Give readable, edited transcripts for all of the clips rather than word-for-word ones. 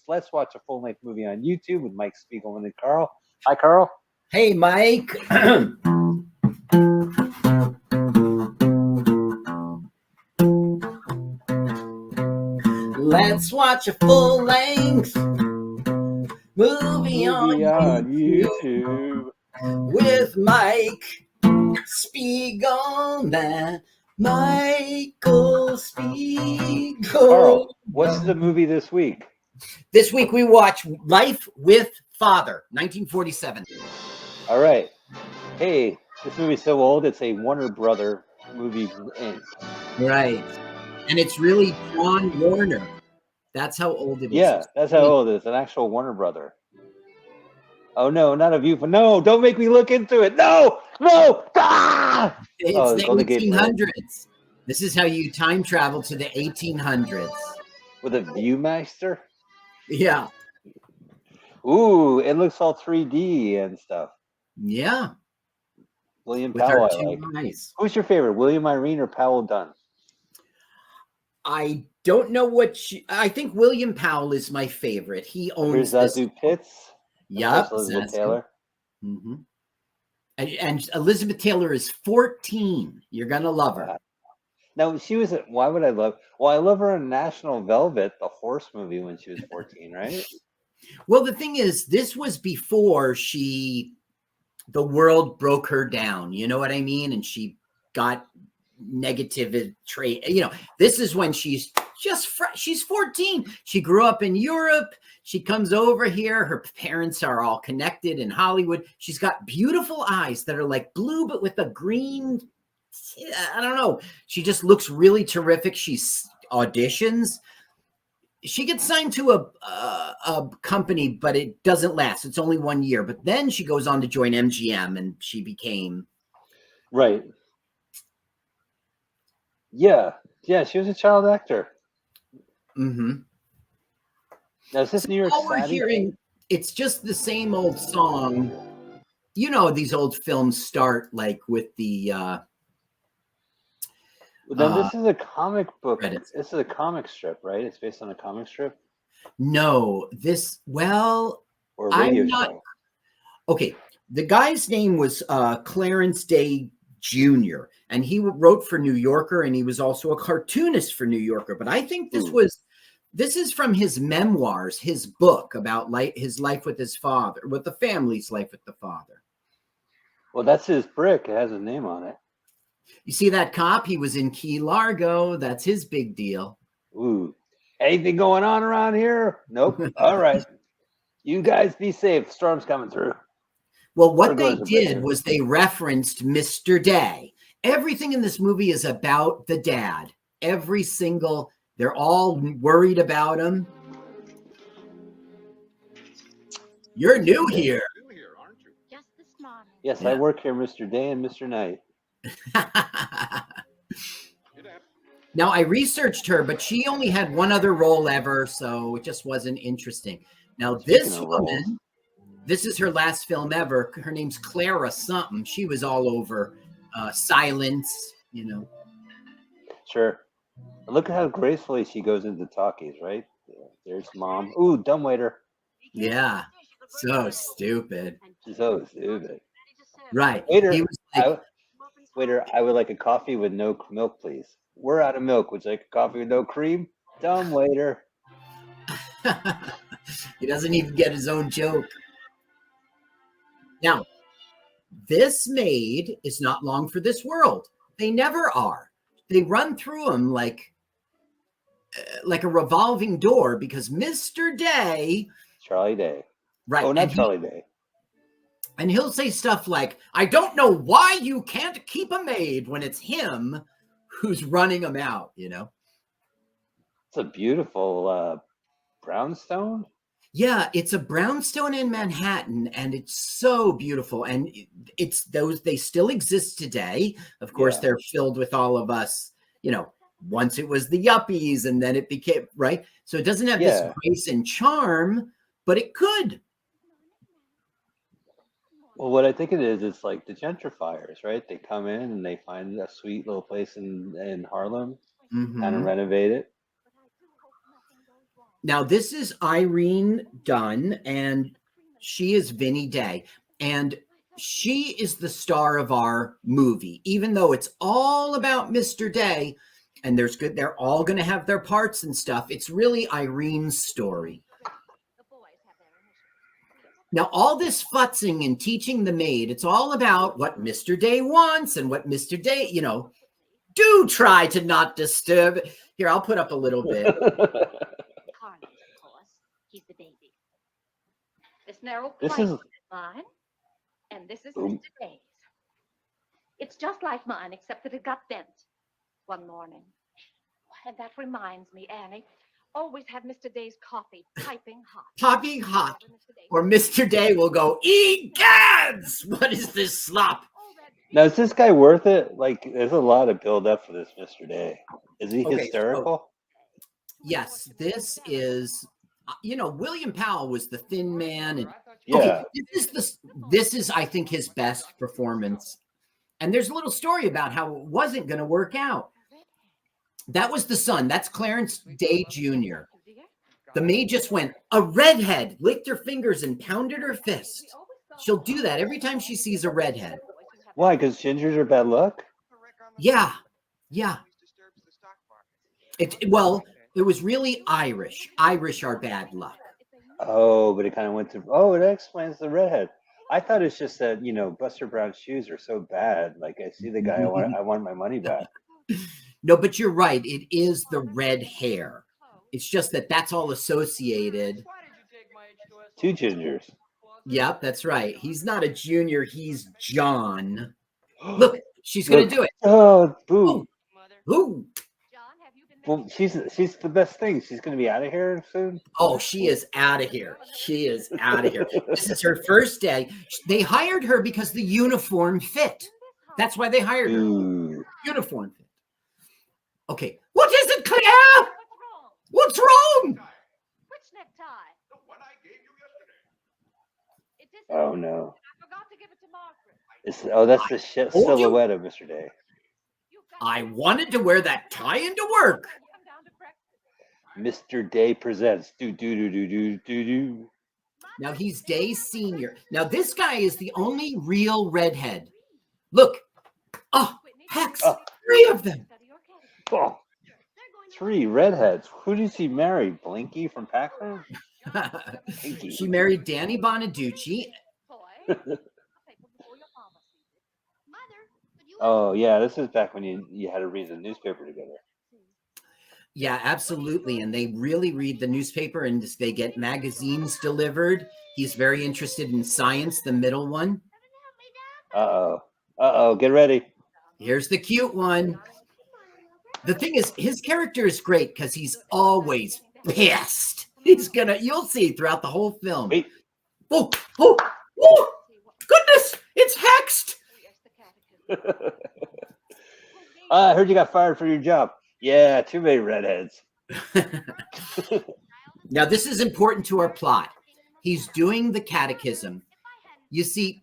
Let's watch a full-length movie on YouTube with Mike Spiegelman and Carl. Hi, Carl. Hey, Mike. Let's watch a full-length movie on YouTube with Mike Spiegelman. Michael Spiegel. Carl, what's the movie this week? This week we watch Life with Father, 1947. All right. Hey, this movie's so old, it's a Warner Brother movie. Right. And it's really John Warner. That's how old it is. Yeah, that's how old it is. An actual Warner Brother. Oh, no, not a view. No, don't make me look into it. No. Ah! It's the 1800s. This is how you time travel to the 1800s. With a Viewmaster? Yeah. Ooh, it looks all 3D and stuff. Yeah. William Powell, I like. Eyes. Who's your favorite, William Irene or Powell Dunn? I don't know what I think William Powell is my favorite. He owns Here's Zazu Pitts. Yep. Elizabeth Taylor. Mm-hmm. And Elizabeth Taylor is 14. You're going to love her. Now, she was, why would I love, well, I love her in National Velvet, the horse movie, when she was 14, right? Well, the thing is, this was before the world broke her down. You know what I mean? And she got negative trait. You know, this is when she's she's 14. She grew up in Europe. She comes over here. Her parents are all connected in Hollywood. She's got beautiful eyes that are like blue, but with a green, I don't know. She just looks really terrific. She auditions. She gets signed to a company, but it doesn't last. It's only 1 year. But then she goes on to join MGM, and she became right. Yeah, she was a child actor. Mm-hmm. Now, is this New York City? We're hearing it's just the same old song. You know, these old films start like with the. Then this is a comic book. Credits. This is a comic strip, right? It's based on a comic strip. No, this or a radio show. Okay, the guy's name was Clarence Day Jr. and he wrote for New Yorker, and he was also a cartoonist for New Yorker. But I think this is from his memoirs, his book about his life with his father, with the family's life with the father. Well, that's his brick. It has his name on it. You see that cop? He was in Key Largo. That's his big deal. Ooh. Anything going on around here? Nope. All right. You guys be safe. Storm's coming through. Well, what they did was they referenced Mr. Day. Everything in this movie is about the dad. They're all worried about him. You're new here. Aren't you? Just this morning. Yes, yeah. I work here, Mr. Day and Mr. Night. Now, I researched her, but she only had one other role ever, so it just wasn't interesting. Now, this woman, this is her last film ever. Her name's Clara something. She was all over Silence, you know. Sure. Look at how gracefully she goes into talkies, right? There's Mom. Ooh, dumbwaiter. Yeah. So stupid. So stupid. Right. Waiter, he was like, waiter, I would like a coffee with no milk, please. We're out of milk. Would you like a coffee with no cream? Dumb waiter. He doesn't even get his own joke. Now, this maid is not long for this world. They never are. They run through them like a revolving door because Mr. Day. Charlie Day. Right. Oh, not Charlie Day. And he'll say stuff like, I don't know why you can't keep a maid when it's him who's running them out, you know? It's a beautiful brownstone. Yeah, it's a brownstone in Manhattan, and it's so beautiful. And it's those, they still exist today. Of course, they're filled with all of us, you know, once it was the yuppies and then it became, right? So it doesn't have this grace and charm, but it could. Well, what I think it is, it's like the gentrifiers, right? They come in and they find a sweet little place in Harlem, kind of renovate it. Now, this is Irene Dunn, and she is Vinny Day. And she is the star of our movie, even though it's all about Mr. Day, and they're all going to have their parts and stuff. It's really Irene's story. Now, all this futzing and teaching the maid, it's all about what Mr. Day wants and what Mr. Day, do try to not disturb. Here, I'll put up a little bit. Carlos, of course. He's the baby. This narrow This quiet is- is mine, and this is Boom. Mr. Day's. It's just like mine, except that it got bent one morning. And that reminds me, Annie, always have Mr. Day's coffee piping hot. Piping hot. Mr. Day- Or Mr. Day will go, egads! What is this slop? Oh, that Now, is this guy worth it? Like, there's a lot of build up for this Mr. Day. Is he Okay, so- hysterical? Yes, this is, William Powell was the thin man. And Yeah. okay, this is, I think, his best performance. And there's a little story about how it wasn't going to work out. That was the son. That's Clarence Day Jr. The maid just went, a redhead, licked her fingers and pounded her fist. She'll do that every time she sees a redhead. Why? Because gingers are bad luck? Yeah. It was really Irish. Irish are bad luck. Oh, but it kind of went to. Oh, it explains the redhead. I thought it's just that Buster Brown's shoes are so bad. Like I see the guy, I want my money back. No, but you're right. It is the red hair. It's just that that's all associated. Two gingers. Yep, that's right. He's not a junior. He's John. Look, she's going to do it. Oh, boo. Ooh. Well, she's the best thing. She's going to be out of here soon. Oh, she is out of here. She is out of here. This is her first day. They hired her because the uniform fit. That's why they hired her. Ooh. Uniform fit. Okay. What is it, Claire? What's wrong? Which necktie? The one I gave you yesterday. It isn't. Oh no. I forgot to give it to Margaret. That's the shit told you. silhouette of Mr. Day. You've got I wanted to wear that tie into work. Come down to breakfast. Mr. Day presents. Do do do do do do do. Now he's Day Senior. Now this guy is the only real redhead. Look. Oh, Hex. Oh. 3 of them. Oh, 3 redheads. Who does he marry? Blinky from Pac-Man? Blinky. She married Danny Bonaducci. Oh yeah, this is back when you had to read the newspaper together. Yeah, absolutely. And they really read the newspaper and they get magazines delivered. He's very interested in science, the middle one. Uh-oh. Get ready. Here's the cute one. The thing is, his character is great because he's always pissed. You'll see throughout the whole film. Wait. Oh, goodness, it's hexed. I heard you got fired for your job. Yeah, too many redheads. Now, this is important to our plot. He's doing the catechism. You see,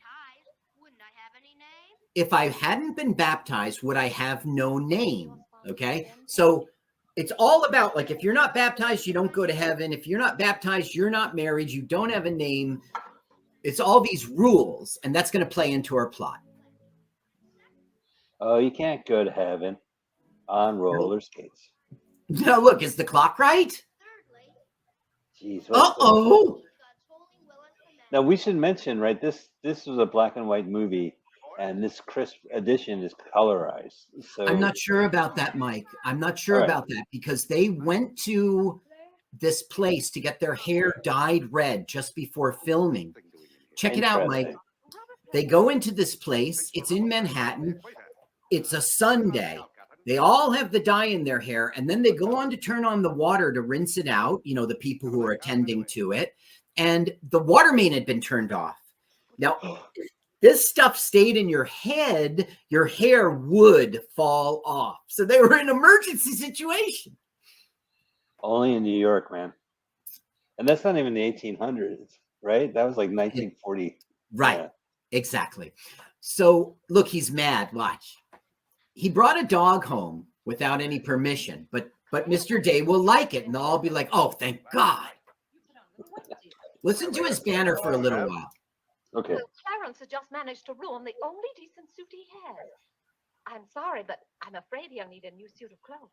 if I hadn't been baptized, would I have no name? Okay. So it's all about, like, if you're not baptized, you don't go to heaven. If you're not baptized, you're not married. You don't have a name. It's all these rules. And that's going to play into our plot. Oh, you can't go to heaven on roller skates. Now, look, is the clock right? Jeez. Uh-oh. Now we should mention, right? This was a black and white movie, and this crisp edition is colorized. So I'm not sure about that, Mike. I'm not sure All right. about that because they went to this place to get their hair dyed red just before filming. Check it out, Mike. Interesting. They go into this place. It's in Manhattan. It's a Sunday. They all have the dye in their hair, and then they go on to turn on the water to rinse it out, the people who are attending to it. And the water main had been turned off. Now, if this stuff stayed in your head, your hair would fall off. So they were in an emergency situation. Only in New York, man. And that's not even the 1800s, right? That was like 1940. Right. Yeah. Exactly. So look, he's mad. Watch. He brought a dog home without any permission, but but Mr. Day will like it, and they'll all be like, "Oh, thank God." Listen to his banner for a little while. Okay. Well, Clarence has just managed to ruin the only decent suit he has. I'm sorry, but I'm afraid he'll need a new suit of clothes.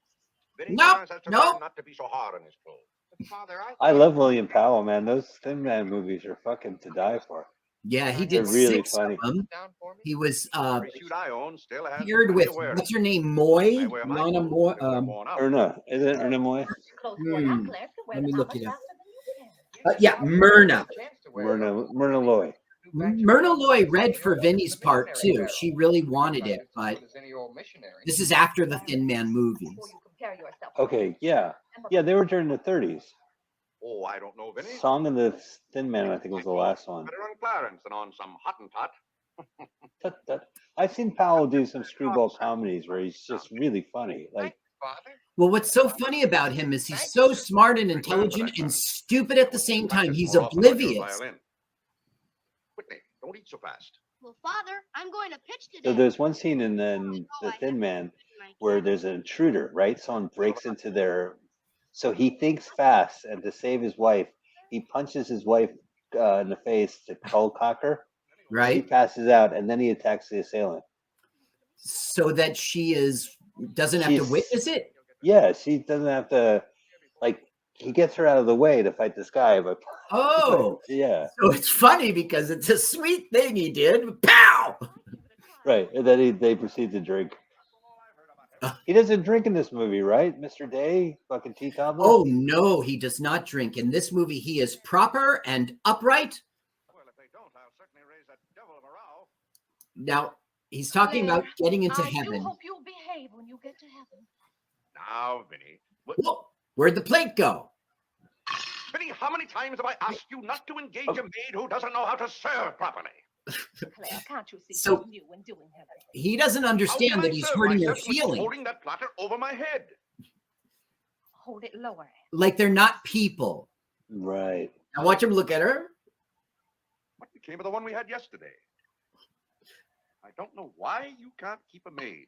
Vinny Nope, Clarence has to nope. learn not to be so hard on his clothes. But Father, I love William Powell, man. Those Thin Man movies are fucking to die for. Yeah, he They're did really 6 funny. of them. down for me. He was Every suit I own still has paired plenty with, of wear. what's her name, Moy? I wear my Lana clothes Moy. until they're worn out. Erna. Is it Erna Moy? Clothes worn out, Hmm, Claire can wear let me them look much it up. faster than you can. Yeah, Myrna. Myrna Loy. Myrna Loy read for Vinny's part too. She really wanted it, but this is after the Thin Man movies. Before you compare yourself. Okay, yeah. Yeah, they were during the 30s. Oh, I don't know, Vinny. Song of the Thin Man, I think, was the last one. Better on Clarence than on some Hottentot. I've seen Powell do some screwball comedies where he's just really funny. Like, Father. Well, what's so funny about him is he's so smart and intelligent and stupid at the same time. He's More often on your oblivious. violin. Whitney, don't eat so fast. Well, Father, I'm going to pitch today. so there's one scene in the Thin Man where there's an intruder, right? Someone breaks into their. So he thinks fast, and to save his wife, he punches his wife in the face to cold cock her. He Right? passes out, and then he attacks the assailant. So that she doesn't have to She's- witness it. Yeah, she doesn't have to. Like, he gets her out of the way to fight this guy, but Oh, yeah, so it's funny because it's a sweet thing he did. Pow! right. And then they proceed to drink. He doesn't drink in this movie, right, Mr. Day? Fucking teetotaler. Oh no, he does not drink. In this movie, he is proper and upright. Well, if they don't, I'll certainly raise that devil of a row. Now he's talking about getting into I do heaven. hope you'll behave when you get to heaven. Now, Vinny. Whoa, where'd the plate go? Vinny, how many times have I asked you not to engage a maid who doesn't know how to serve properly? Claire, can't you see So- what's new in doing heaven? He doesn't How understand can that I he's serve hurting your myself with feelings. holding that platter over my head? Hold it lower. Like they're not people. Right. Now watch him look at her. What became of the one we had yesterday? I don't know why you can't keep a maid.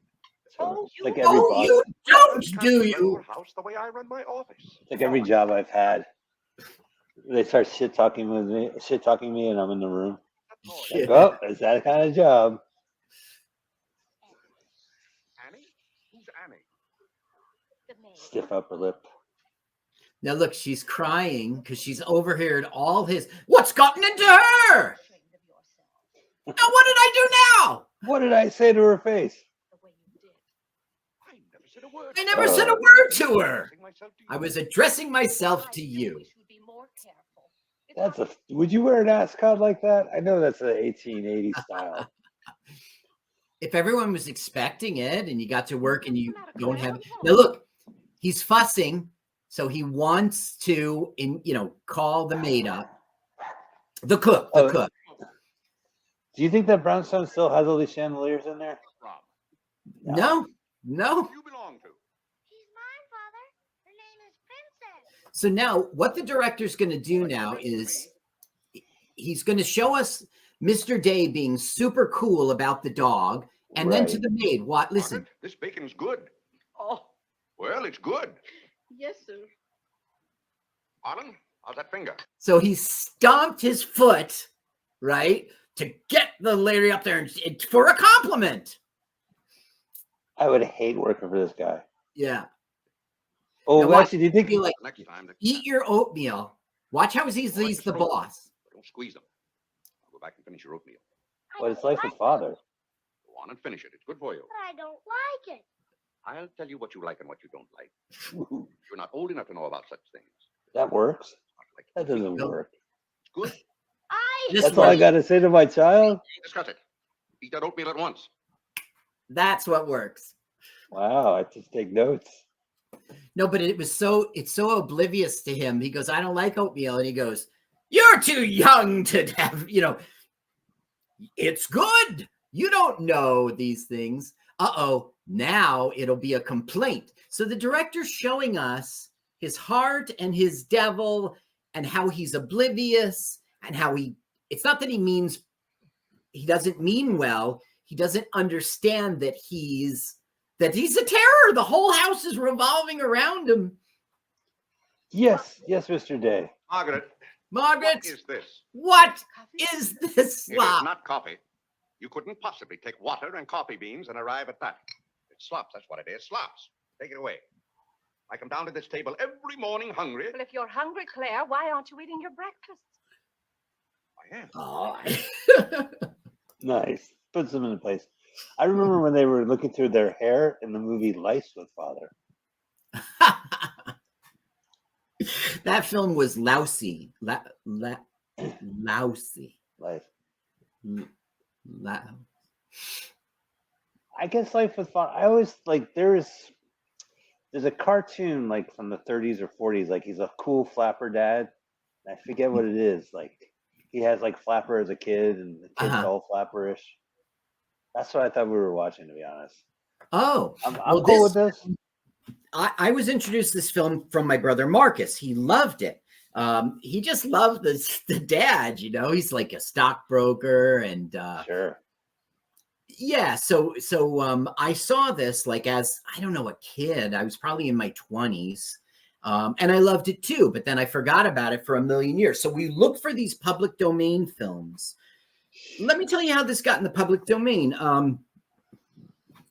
Oh, It's like you- every Oh, boss, you don't, Can't do run you? your house the way I run my office. it's like every job I've had. They start shit talking me, and I'm in the room. Shit. Like, oh, it's that kind of job. Annie? Who's Annie? The maid. Stiff upper lip. Now look, she's crying because she's overheard all his. What's gotten into her? Ashamed of yourself, Now what did I do now? What did I say to her face? the way you did. I never said a word. I never said a word to her. Addressing myself to you. I was addressing myself I to do you. wish you'd be more careful. It's That's not- a. Would you wear an ascot like that? I know that's an 1880 style. If everyone was expecting it and you got to work and you What's the matter, don't Claire? have What's wrong? now look, he's fussing, so he wants to call the maid up. The cook. Oh. Do you think that brownstone still has all these chandeliers in there? Rob, No. who do you belong to? She's mine, Father. Her name is Princess. So now what the director's going to do now is he's going to show us Mr. Day being super cool about the dog, and then to Right. the maid, what? Listen, Margaret, this bacon's good. Oh, Well, it's good. yes, sir. Arlen, how's that finger? so he stomped his foot, right, to get the lady up there and for a compliment. I would hate working for this guy. Yeah. Oh, Now watch, actually, do you think be like, Next time, eat your oatmeal. Watch how he's the boss. don't squeeze them. I'll go back and finish your oatmeal. I what it's don't like with it, father? Go on and finish it. It's good for you. But I don't like it. I'll tell you what you like and what you don't like. You're not old enough to know about such things. That works. Not like That doesn't No. work. It's good. This That's all I works. got to say to my child. Discuss it. Eat that oatmeal at once. That's what works. Wow, I just take notes. No, but it's so oblivious to him. He goes, I don't like oatmeal. And he goes, you're too young to have, it's good. You don't know these things. Uh-oh, now it'll be a complaint. So the director's showing us his heart and his devil and how he's oblivious and how it's not that he doesn't mean well. He doesn't understand that he's that he's a terror. The whole house is revolving around him. Yes, Mr. Day. Margaret, Margaret, what is this? what Coffee? is this It is slop? not coffee. You couldn't possibly take water and coffee beans and arrive at that. It's slops, that's what it is. Slops. Take it away. I come down to this table every morning hungry. Well, if you're hungry, Claire, why aren't you eating your breakfast? I am. Oh. Nice. Puts them in place. I remember when they were looking through their hair in the movie Lice with Father. That film was lousy. Lousy. Life. Lou- I guess Life with Father. I always like there's a cartoon like from the 30s or 40s. Like he's a cool flapper dad. I forget what it is. Like he has like Flapper as a kid, and the kid's all flapperish. That's what I thought we were watching, to be honest. Oh, I'm well, cool with this. I was introduced to this film from my brother Marcus. He loved it. He just loved the dad. You know, he's like a stockbroker, and Sure. yeah. So I saw this like as I don't know a kid. I was probably in my 20s. And I loved it too, but then I forgot about it for a million years. So we look for these public domain films. Let me tell you how this got in the public domain.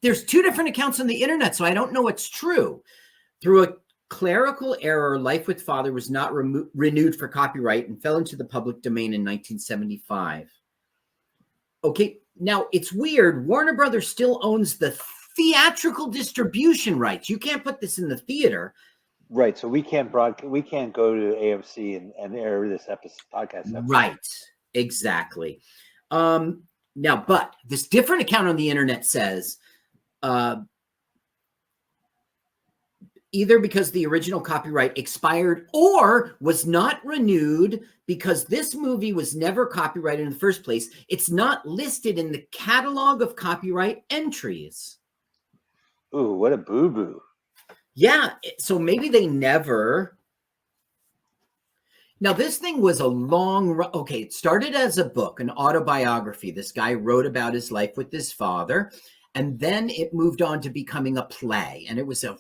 There's two different accounts on the internet, so I don't know what's true. Through a clerical error, Life with Father was not renewed for copyright and fell into the public domain in 1975. Okay, now it's weird. Warner Brothers still owns the theatrical distribution rights. You can't put this in the theater. Right. So we can't go to AMC and air this podcast episode. Right. Exactly. Now, but this different account on the internet says either because the original copyright expired or was not renewed because this movie was never copyrighted in the first place. It's not listed in the catalog of copyright entries. Ooh, what a boo-boo. Yeah, so maybe they never. Now, this thing was a okay, it started as a book, an autobiography. This guy wrote about his life with his father, and then it moved on to becoming a play, and it was a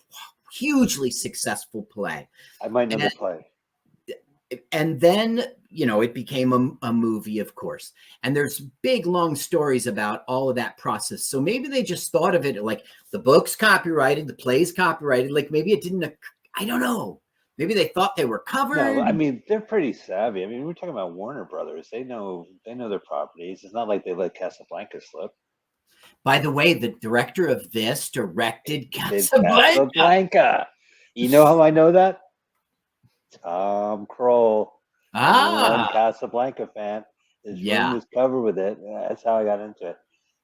hugely successful play. I might know the play. And then, it became a movie, of course. And there's big, long stories about all of that process. So maybe they just thought of it like the book's copyrighted, the play's copyrighted. Like maybe it didn't, I don't know. Maybe they thought they were covered. No, I mean, they're pretty savvy. I mean, we're talking about Warner Brothers. They know their properties. It's not like they let Casablanca slip. By the way, the director of this directed It's Casablanca. Casablanca. You know how I know that? Tom Kroll. Casablanca fan. His room is covered with it. That's how I got into it.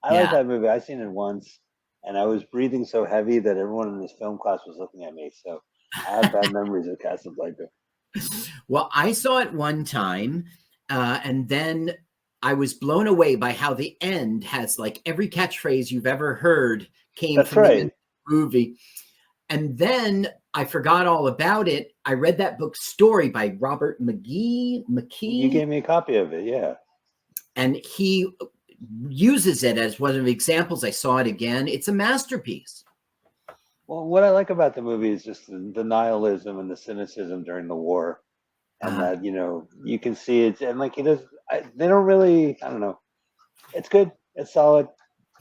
I like that movie. I've seen it once, and I was breathing so heavy that everyone in this film class was looking at me. So I have bad memories of Casablanca. Well, I saw it one time, and then I was blown away by how the end has like every catchphrase you've ever heard came from the movie. And then I forgot all about it. I read that book Story by Robert McKee. You gave me a copy of it, yeah. And he uses it as one of the examples. I saw it again. It's a masterpiece. Well, what I like about the movie is just the nihilism and the cynicism during the war. And that, you can see it. And like, they don't really, I don't know. It's good. It's solid.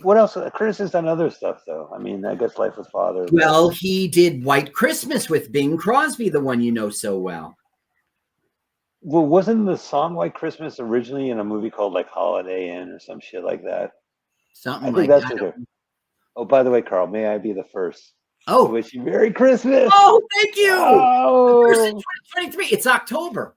What else? Curtis has done other stuff, though. I mean, I guess Life with Father. Well, he did White Christmas with Bing Crosby, the one you know so well. Well, wasn't the song White Christmas originally in a movie called like Holiday Inn or some shit like that? Something like that. Oh, by the way, Carl, may I be the first? Oh, to wish you Merry Christmas. Oh, thank you. Oh, 2023. It's October.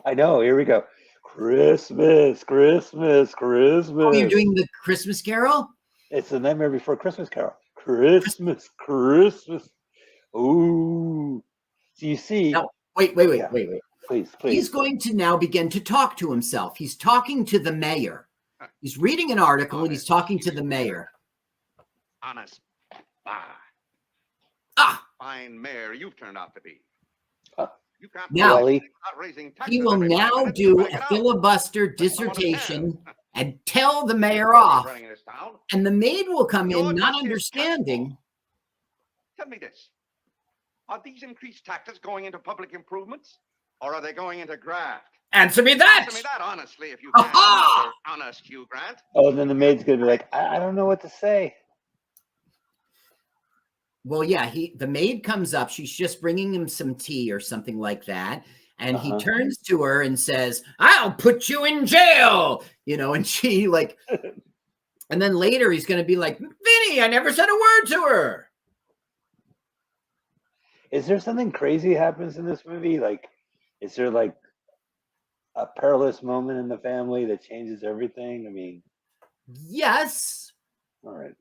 I know. Here we go. Christmas. Oh, you're doing the Christmas Carol? It's the Nightmare Before Christmas Carol. Christmas. Ooh. So you see. No, wait. Please. He's going to now begin to talk to himself. He's talking to the mayor. He's reading an article and he's talking to the mayor. Honest. Fine mayor you've turned out to be. You can't now, raising he will now do a filibuster dissertation and tell the mayor off. And the maid will come in not understanding. Tell me this. Are these increased taxes going into public improvements, or are they going into graft? Answer me that. Answer me that honestly, if you can. Aha! Mr. Honest Hugh Grant. Oh, and then the maid's gonna be like, I don't know what to say. Well, yeah, the maid comes up. She's just bringing him some tea or something like that. And he turns to her and says, I'll put you in jail, and she like, and then later he's going to be like, Vinny, I never said a word to her. Is there something crazy happens in this movie? Like, is there like a perilous moment in the family that changes everything? I mean, Yes. all right.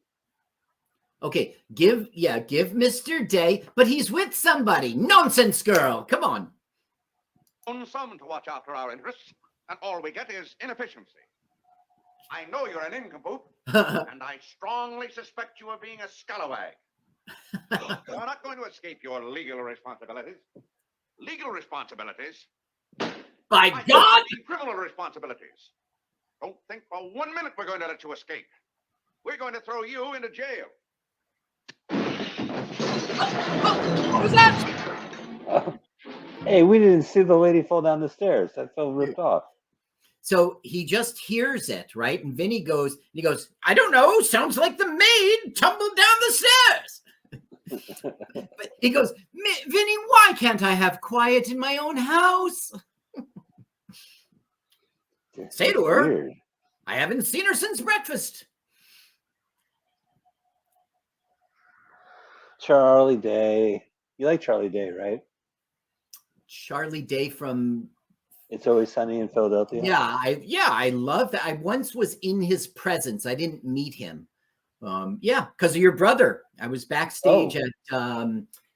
Okay, give Mr. Day, but he's with somebody. Nonsense, girl. Come on. Own some to watch after our interests, and all we get is inefficiency. I know you're an nincompoop, and I strongly suspect you of being a scalawag. You're not going to escape your legal responsibilities. Legal responsibilities? By God! Criminal responsibilities. Don't think for 1 minute we're going to let you escape. We're going to throw you into jail. What was that? Hey, we didn't see the lady fall down the stairs. That felt ripped off. So he just hears it, right? And Vinny goes, I don't know. Sounds like the maid tumbled down the stairs. But he goes, Vinny, why can't I have quiet in my own house? Say to her, Weird. I haven't seen her since breakfast. Charlie Day. You like Charlie Day, right? Charlie Day from It's Always Sunny in Philadelphia. I love that. I once was in his presence. I didn't meet him. Because of your brother. I was backstage at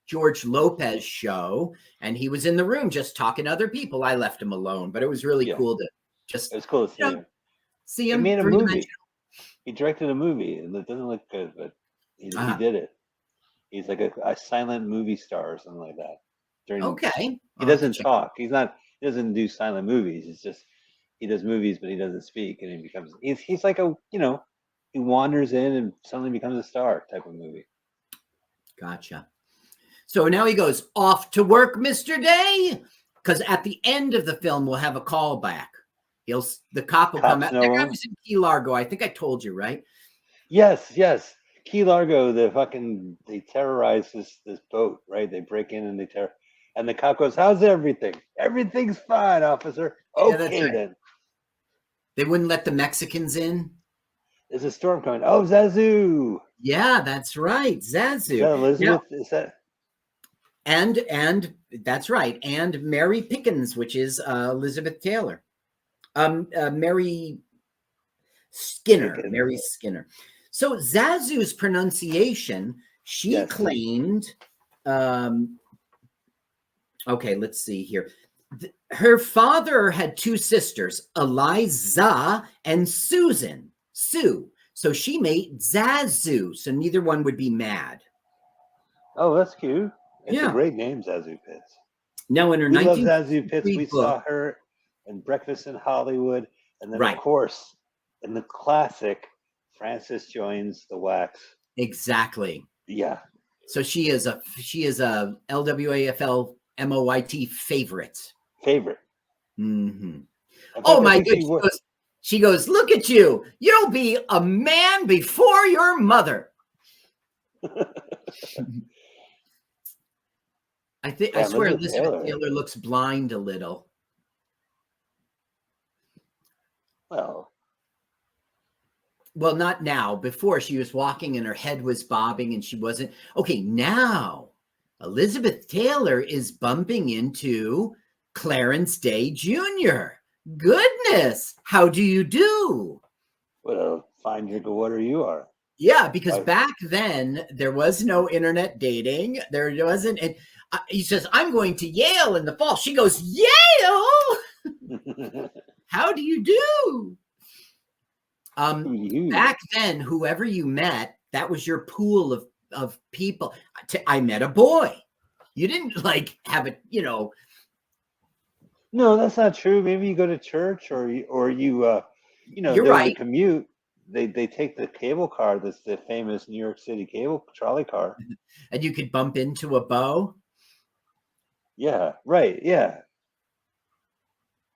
George Lopez show, and he was in the room just talking to other people. I left him alone, but it was really cool to just It was cool to see him. see He him. made a three-dimensional. movie. He directed a movie, and it doesn't look good, but he did it. He's like a silent movie star or something like that. Okay. He doesn't talk. He doesn't do silent movies. It's just he does movies, but he doesn't speak, and he's like he wanders in and suddenly becomes a star type of movie. Gotcha. So now he goes off to work, Mr. Day, because at the end of the film we'll have a callback. The cop will come out. That guy was in Key Largo. I think I told you, right? Yes. Key Largo, they terrorize this boat, right? They break in and and the cop goes, "How's everything?" "Everything's fine, officer." "Okay, right. then." They wouldn't let the Mexicans in. There's a storm coming. Oh, Zazu. Yeah, that's right. Zazu. Is that Elizabeth? Is that? And that's right. And Mary Pickens, which is Elizabeth Taylor. Mary Skinner. Pickens. Mary Skinner. So Zazu's pronunciation, she claimed. Okay, let's see here. Her father had two sisters, Eliza and Sue. So she made Zazu. So neither one would be mad. Oh, that's cute. It's Yeah. a great name, Zazu Pitts. Now in her We love 19 Zazu Pitts. We saw her in Breakfast in Hollywood, and then of course in the classic Frances Joins the Wax. Exactly. Yeah. So she is a LWAFL MOYT favorite. Mm-hmm. Oh my goodness. She goes, look at you. You'll be a man before your mother. I swear Elizabeth Taylor looks blind a little. Well, not now. Before, she was walking and her head was bobbing and she wasn't. Okay, now Elizabeth Taylor is bumping into Clarence Day Jr. Goodness, how do you do? What a fine drink of water you are. Yeah, because back then there was no internet dating. There wasn't. And he says, I'm going to Yale in the fall. She goes, Yale? How do you do? Back then, whoever you met, that was your pool of people. I met a boy. You didn't have it, No, that's not true. Maybe you go to church or you You're right. commute. they take the cable car, that's the famous New York City cable trolley car. And you could bump into a beau. Yeah, right. Yeah.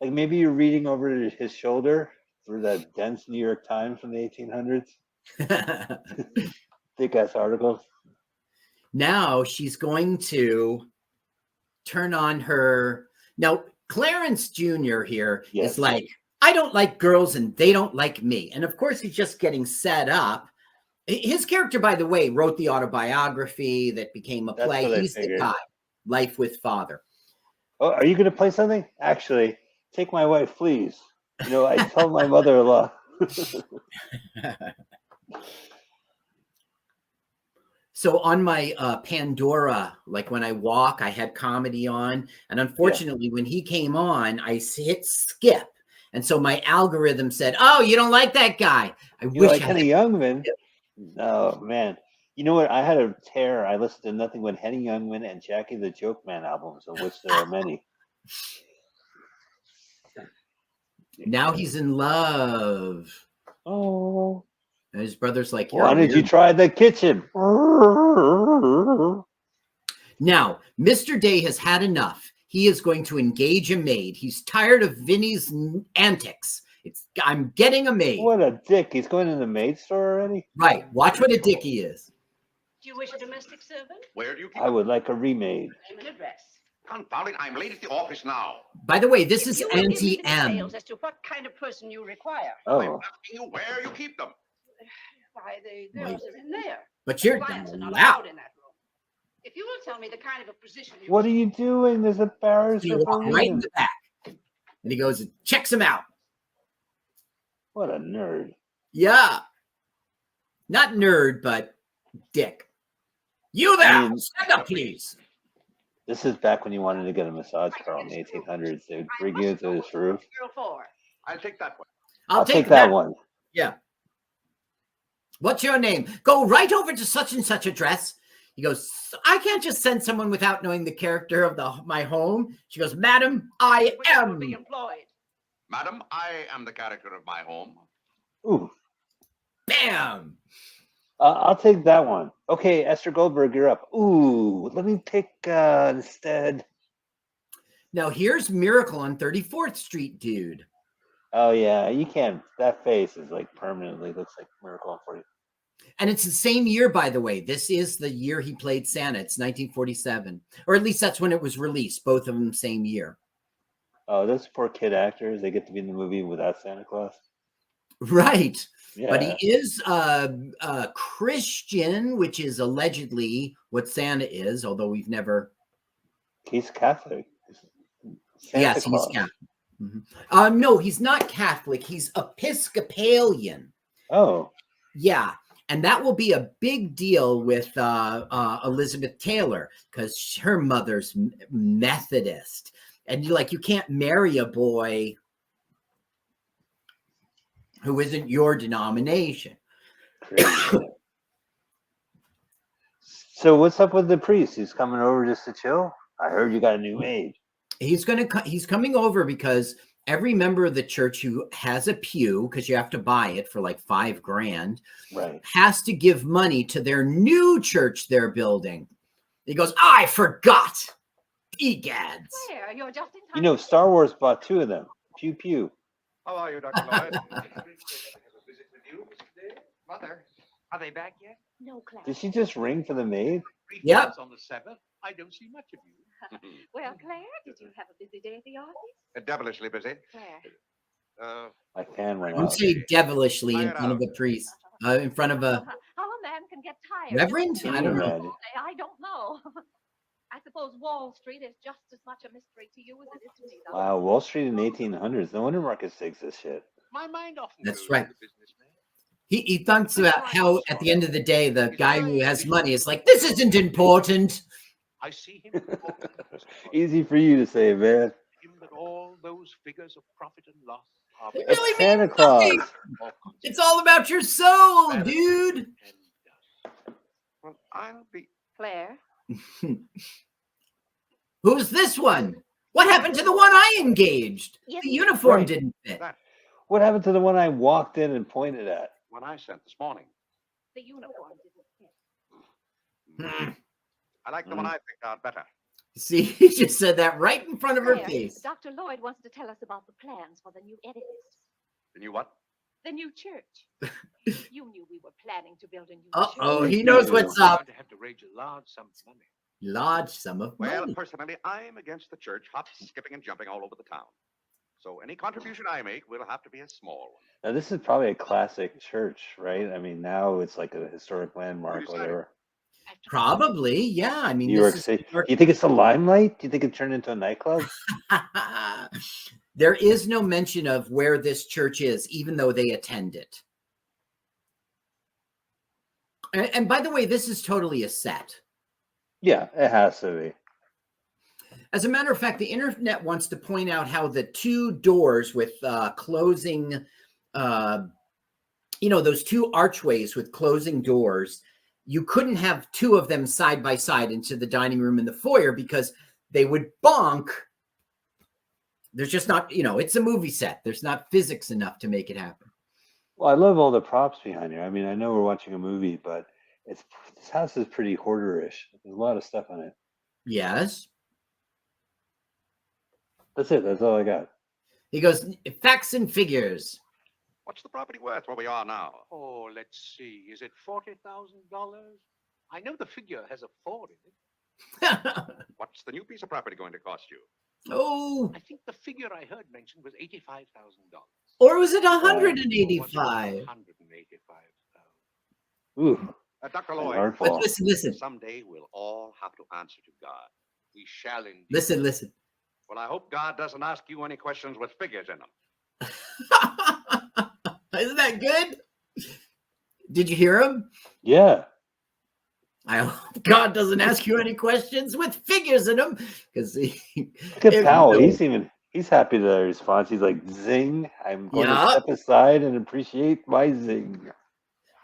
Like maybe you're reading over his shoulder through that dense New York Times from the 1800s. Thick ass articles. Now she's going to turn on her. Now, Clarence Jr. here is Yes. like, I don't like girls and they don't like me. And of course, he's just getting set up. His character, by the way, wrote the autobiography that became a That's play. what I He's the figured. guy, Life with Father. Oh, are you going to play something? Actually, take my wife, please. You know, I told my mother-in-law. So on my Pandora, like when I walk, I had comedy on. And unfortunately, when he came on, I hit skip. And so my algorithm said, oh, you don't like that guy. I You wish like I Henny Youngman? Oh, man. You know what? I had a tear. I listened to nothing but Henny Youngman and Jackie the Joke Man albums, of which there are many. Now he's in love. Oh. And his brother's like, you're Why a did you weird-" try the kitchen? Now, Mr. Day has had enough. He is going to engage a maid. He's tired of Vinny's antics. I'm getting a maid. What a dick. He's going to the maid store already? Right. Watch what a dick he is. Do you wish a domestic servant? Where do you keep I them? would like a remade. Name and address. Confound it, I'm late at the office now. By the way, this If is you will give me Auntie the M. details as to what kind of person you require. I'm Oh, asking you where you keep them. Why, the girls are in there. But you're Clients are not loud. allowed in that room. If you will tell me the kind of a position you what are you doing? There's a barrister You for walk a right in reason. the back. And he goes and checks him out. What a nerd. Yeah. Not nerd, but dick. You there! I mean- Stand up, please. This is back when you wanted to get a massage, Carl, in the 1800s. They would bring you into this room. girl for. I'll take that one. I'll take that one. Yeah. What's your name? Go right over to such and such address. He goes, I can't just send someone without knowing the character of my home. She goes, Madam, I Which will am. be employed. Madam, I am the character of my home. Ooh, Bam. I'll take that one. Okay, Esther Goldberg, you're up. Ooh, let me pick instead. Now here's Miracle on 34th Street, dude. Oh, yeah, you can't. That face is like permanently looks like Miracle on 40. And it's the same year, by the way. This is the year he played Santa. It's 1947. Or at least that's when it was released. Both of them same year. Oh, those poor kid actors, they get to be in the movie without Santa Claus. Right. Yeah. But he is a Christian, which is allegedly what Santa is, although we've never. He's Catholic. Santa Yes, Claus. he's Catholic. No, he's not Catholic. He's Episcopalian. Oh, Yeah. And that will be a big deal with Elizabeth Taylor because her mother's Methodist. And you can't marry a boy who isn't your denomination. crazy. So what's up with the priest? He's coming over just to chill? I heard you got a new maid. He's coming over because every member of the church who has a pew, because you have to buy it for like $5,000, Right. has to give money to their new church they're building. He goes, I forgot. Egads. Claire, you're just in time. You know, Star Wars bought 2 of them. Pew pew. How are you, Dr. Lloyd? Mother, are they back yet? No, Claire. Did she just ring for the maid? Yep. On the 7th, I don't see much of you. Well, Claire, did you have a busy day at the office? Devilishly busy. Claire. My fan went Don't off. say devilishly in front of a priest, in front of a How a man can get tired. reverend. Can I you don't know. imagine? I don't know. I suppose Wall Street is just as much a mystery to you as it is to me, though. Wow, Wall Street in the 1800s. No wonder Marcus digs this shit. My mind often That's goes right. to businessmen. He thinks about how at the end of the day, the guy who has money is like, this isn't important. I see him Easy for you to say, man. him that all those figures of profit and loss are It It's really Santa means Claus. nothing. It's all about your soul, dude. Well, I'll be. Claire. Who's this one? What happened to the one I engaged? Yes, The uniform Right. didn't fit. What happened to the one I walked in and pointed at? one I sent this morning. The uniform didn't fit. Hmm. I like the one I picked out better. See, he just said that right in front of her Claire, face. Dr. Lloyd wants to tell us about the plans for the new edifice. The new what? The new church. You knew we were planning to build a new Uh-oh, church. he knows what's We're up. going to have to raise a large sum of money. Large sum of Well, money. personally, I'm against the church hopping, skipping, and jumping all over the town. So any contribution I make will have to be a small one. Now, this is probably a classic church, right? I mean, now it's like a historic landmark, decided? whatever. Probably, yeah. I mean, New York City. Do you think it's the Limelight? Do you think it turned into a nightclub? There is no mention of where this church is, even though they attend it. And by the way, this is totally a set. Yeah, it has to be. As a matter of fact, the internet wants to point out how the two doors with closing, those two archways with closing doors, you couldn't have two of them side by side into the dining room and the foyer because they would bonk. There's just not, it's a movie set. There's not physics enough to make it happen. Well, I love all the props behind here. I mean, I know we're watching a movie, but this house is pretty hoarderish. There's a lot of stuff on it. Yes. That's it. That's all I got. He goes, facts and figures. What's the property worth where we are now? Oh, let's see. Is it $40,000? I know the figure has a 4 in it. What's the new piece of property going to cost you? Oh, I think the figure I heard mentioned was $85,000. or was it Or was it 185? 185,000? Ooh, Dr. an Lloyd, artful. But listen, someday we'll all have to answer to God. We shall indeed. listen. Well, I hope God doesn't ask you any questions with figures in them. Isn't that good? Did you hear him? Yeah. I hope God doesn't ask you any questions with figures in them, because Look at Powell. He's happy to the response. He's like, zing. I'm going Yeah. to step aside and appreciate my zing.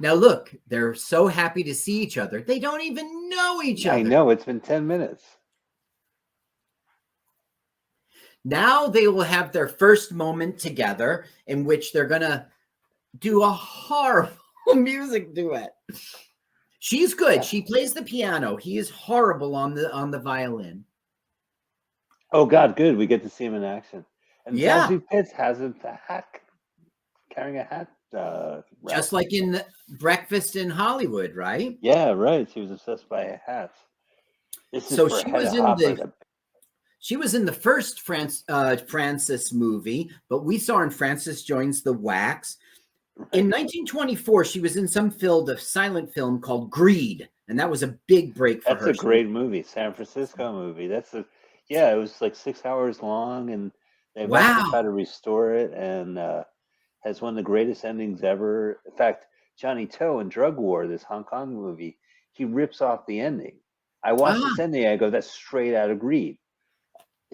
Now look, they're so happy to see each other. They don't even know each other. I know. It's been 10 minutes. Now they will have their first moment together in which they're going to do a horrible music duet. She's good. She plays the piano. He is horrible on the violin. Oh, God, good. We get to see him in action. And Yeah. Zazie Pitts has a hat, carrying a hat. Just like in Breakfast in Hollywood, right? Yeah, right. She was obsessed by hats. This is So for she Hedda was in Hopper, the She was in the first Frances movie, but we saw in Frances Joins the Wax. In 1924, she was in some silent film called Greed, and that was a big break for her. That's a great movie, San Francisco movie. It was like 6 hours long, and they Wow. tried to restore it, and has one of the greatest endings ever. In fact, Johnny To in Drug War, this Hong Kong movie, he rips off the ending. I watched this ending, I go, that's straight out of Greed.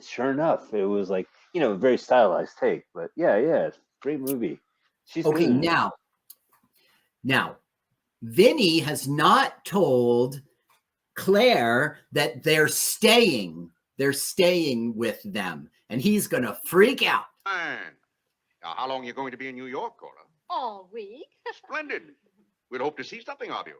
Sure enough, it was like, a very stylized take, but yeah, great movie. She's Okay, good. now, Vinny has not told Claire that they're staying with them, and he's gonna freak out. Fine. Now, how long are you going to be in New York, Cora? All week. Splendid. We'll hope to see something of you.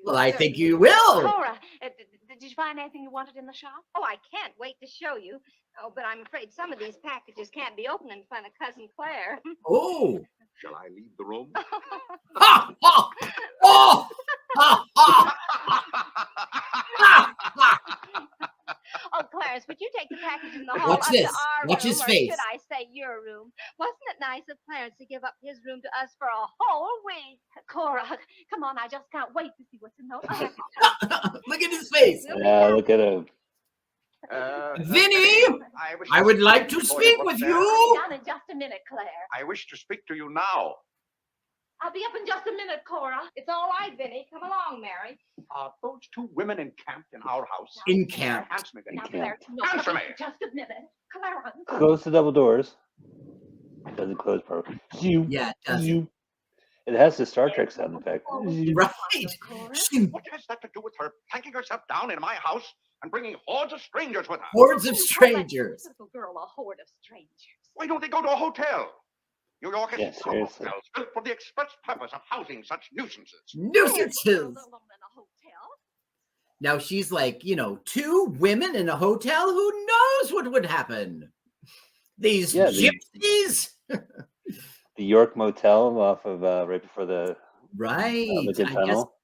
Well, I think you will. Laura, did you find anything you wanted in the shop? Oh, I can't wait to show you. Oh, but I'm afraid some of these packages can't be opened in front of Cousin Claire. Oh. Shall I leave the room? Ha, ha, oh, ha, ha, ha, ha. Oh, Clarence, would you take the package in the hall What's up this? to our Watch room, his or face. should I say your room? Wasn't it nice of Clarence to give up his room to us for a whole week? Cora, come on, I just can't wait to see what's in those. Look at his face. Yeah, look at him. Vinny, I would like to speak with you. Down in just a minute, Claire. I wish to speak to you now. I'll be up in just a minute, Cora. It's all right, Vinny. Come along, Mary. Are those two women encamped in our house? In camp. Answer me, Now, then. Claire, no, Answer me. just a minute. Clarence. Close the double doors. Doesn't close properly. Yeah, it doesn't. It has the Star Trek sound effect. Right. Cora. What has that to do with her planking herself down in my house and bringing hordes of strangers with her? Hordes of strangers. Little girl, a horde of strangers. Why don't they go to a hotel? New York is Yeah, full of seriously. hotels built for the express purpose of housing such nuisances. Nuisances. In a hotel. Now she's like, 2 women in a hotel. Who knows what would happen? These Yeah, gypsies. the York Motel off of right before the Right. Lincoln I guess Tunnel.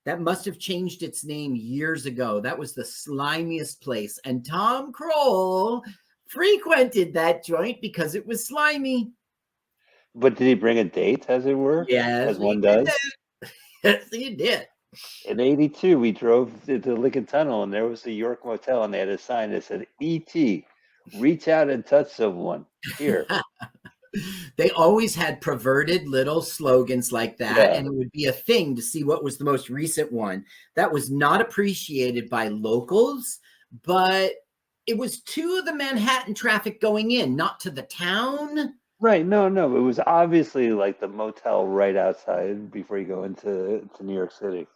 that must have changed its name years ago. That was the slimiest place. And Tom Kroll frequented that joint because it was slimy. But did he bring a date, as it were? Yes, As one he does. did. Yes, he did. In '82, we drove to the Lincoln Tunnel, and there was the York Motel, and they had a sign that said, "E.T. Reach out and touch someone here." They always had perverted little slogans like that, Yeah. and it would be a thing to see what was the most recent one. That was not appreciated by locals, but it was to the Manhattan traffic going in, not to the town. Right? No, it was obviously like the motel right outside before you go into New York City.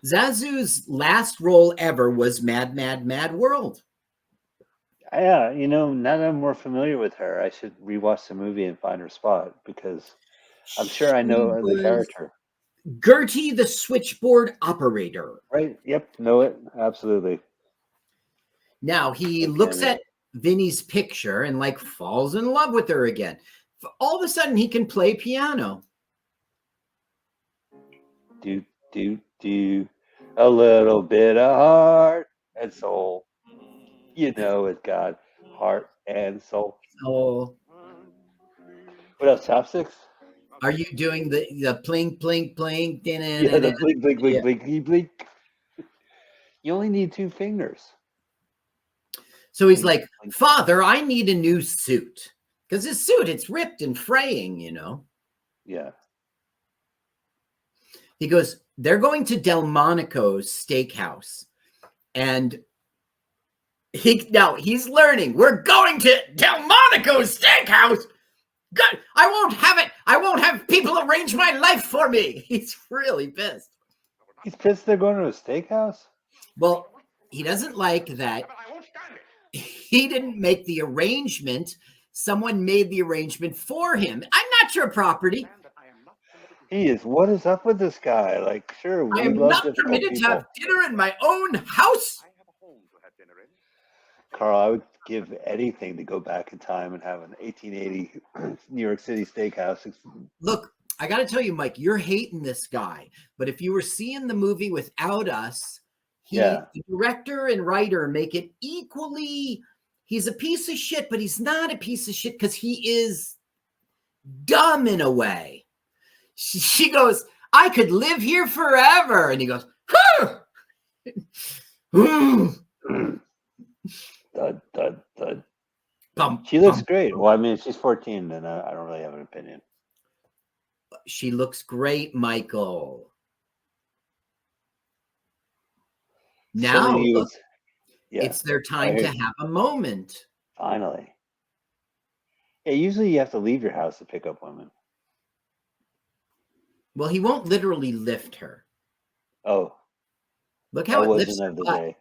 Zazu's last role ever was Mad, Mad, Mad World. Yeah, now that I'm more familiar with her, I should rewatch the movie and find her spot because I'm sure I know She the was character. Gertie, the switchboard operator. Right? Yep, know it absolutely. Now he Okay, looks man. at Vinny's picture and like falls in love with her again. All of a sudden, he can play piano. Do a little bit of heart and soul. It's got heart and soul. Oh, What else? Chopsticks? are you doing the plink plink plink? Yeah, the blink, blink, blink, Yeah. blink, blink. You only need 2 fingers. So he's like, Father, I need a new suit. Because his suit, it's ripped and fraying, Yeah. He goes, they're going to Delmonico's steakhouse. And he's learning. We're going to Delmonico's steakhouse. God, I won't have it. I won't have people arrange my life for me. He's really pissed. He's pissed they're going to a steakhouse? Well, he doesn't like that. But I won't stand it. He didn't make the arrangement. Someone made the arrangement for him. I'm not your property. Stand that I am not permitted to He is. What is up with this guy? Like, sure, I we am love not difficult permitted to people. have dinner in my own house. I have a home to have dinner in. Carl, I would give anything to go back in time and have an 1880 New York City steakhouse. Look, I got to tell you, Mike, you're hating this guy. But if you were seeing the movie without us, Yeah. the director and writer make it equally. He's a piece of shit, but he's not a piece of shit because he is dumb in a way. She goes, I could live here forever. And he goes, huh. Dud, dud, dud. Bum, She looks bum. great. Well, I mean, she's 14, and I don't really have an opinion. She looks great, Michael. Now, Silly he look, was- yeah, it's their time to have a moment. finally. Yeah, usually you have to leave your house to pick up women. Well, he won't literally lift her. Oh, Look how that it lifts wasn't her of the butt. day.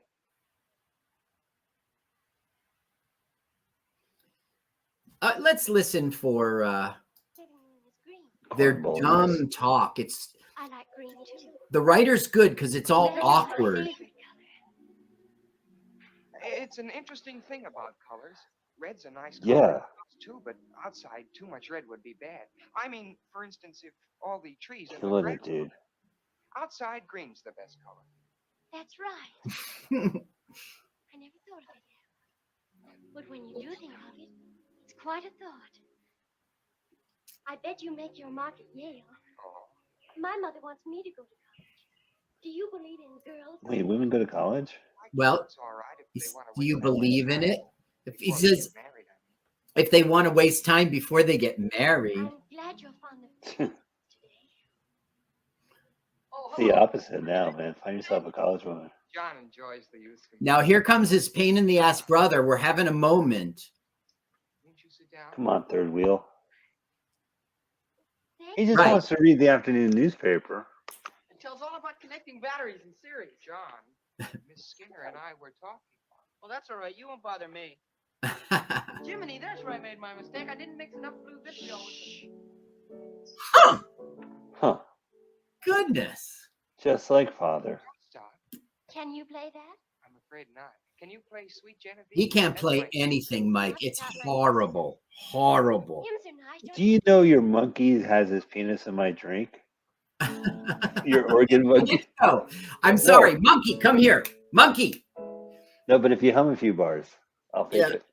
Let's listen for Living room is green. their Cornballs. dumb talk. It's I like green too. the writer's good because it's all Red is my awkward. favorite color. It's an interesting thing about colors. Red's a nice Yeah. color too, but outside too much red would be bad. I mean, for instance, if all the trees in the Killing red, it, dude. outside green's the best color. That's right. I never thought of it that way. But when you do think of it, it's quite a thought. I bet you make your mark at Yale. Oh, My mother wants me to go to college. Do you believe in girls? Wait, women go to college? I guess Well, it's all right if they wanna do you waste their believe in time it? If he before they says get married, I mean. if they want to waste time before they get married, I'm glad you're fond of today. Oh, It's the opposite now, man. Find yourself a college woman. John enjoys the youth. now here comes his pain in the ass brother. We're having a moment. Won't you sit down? Come on, third wheel. Thank He just Right. wants to read the afternoon newspaper. It tells all about connecting batteries in series. John, Miss Skinner and I were talking. Well, that's all right. You won't bother me. Jiminy, that's where I made my mistake. I didn't mix enough blue vitriol with Huh. Goodness. Just like father. Stop. Can you play that? I'm afraid not. Can you play Sweet Genevieve? He can't That's play my- anything, Mike. It's horrible. Horrible. Hymns are nice. don't Do you know your monkey has his penis in my drink? Your organ monkey? Oh, I'm sorry. Monkey, come here. Monkey. No, but if you hum a few bars, I'll take Yeah. it.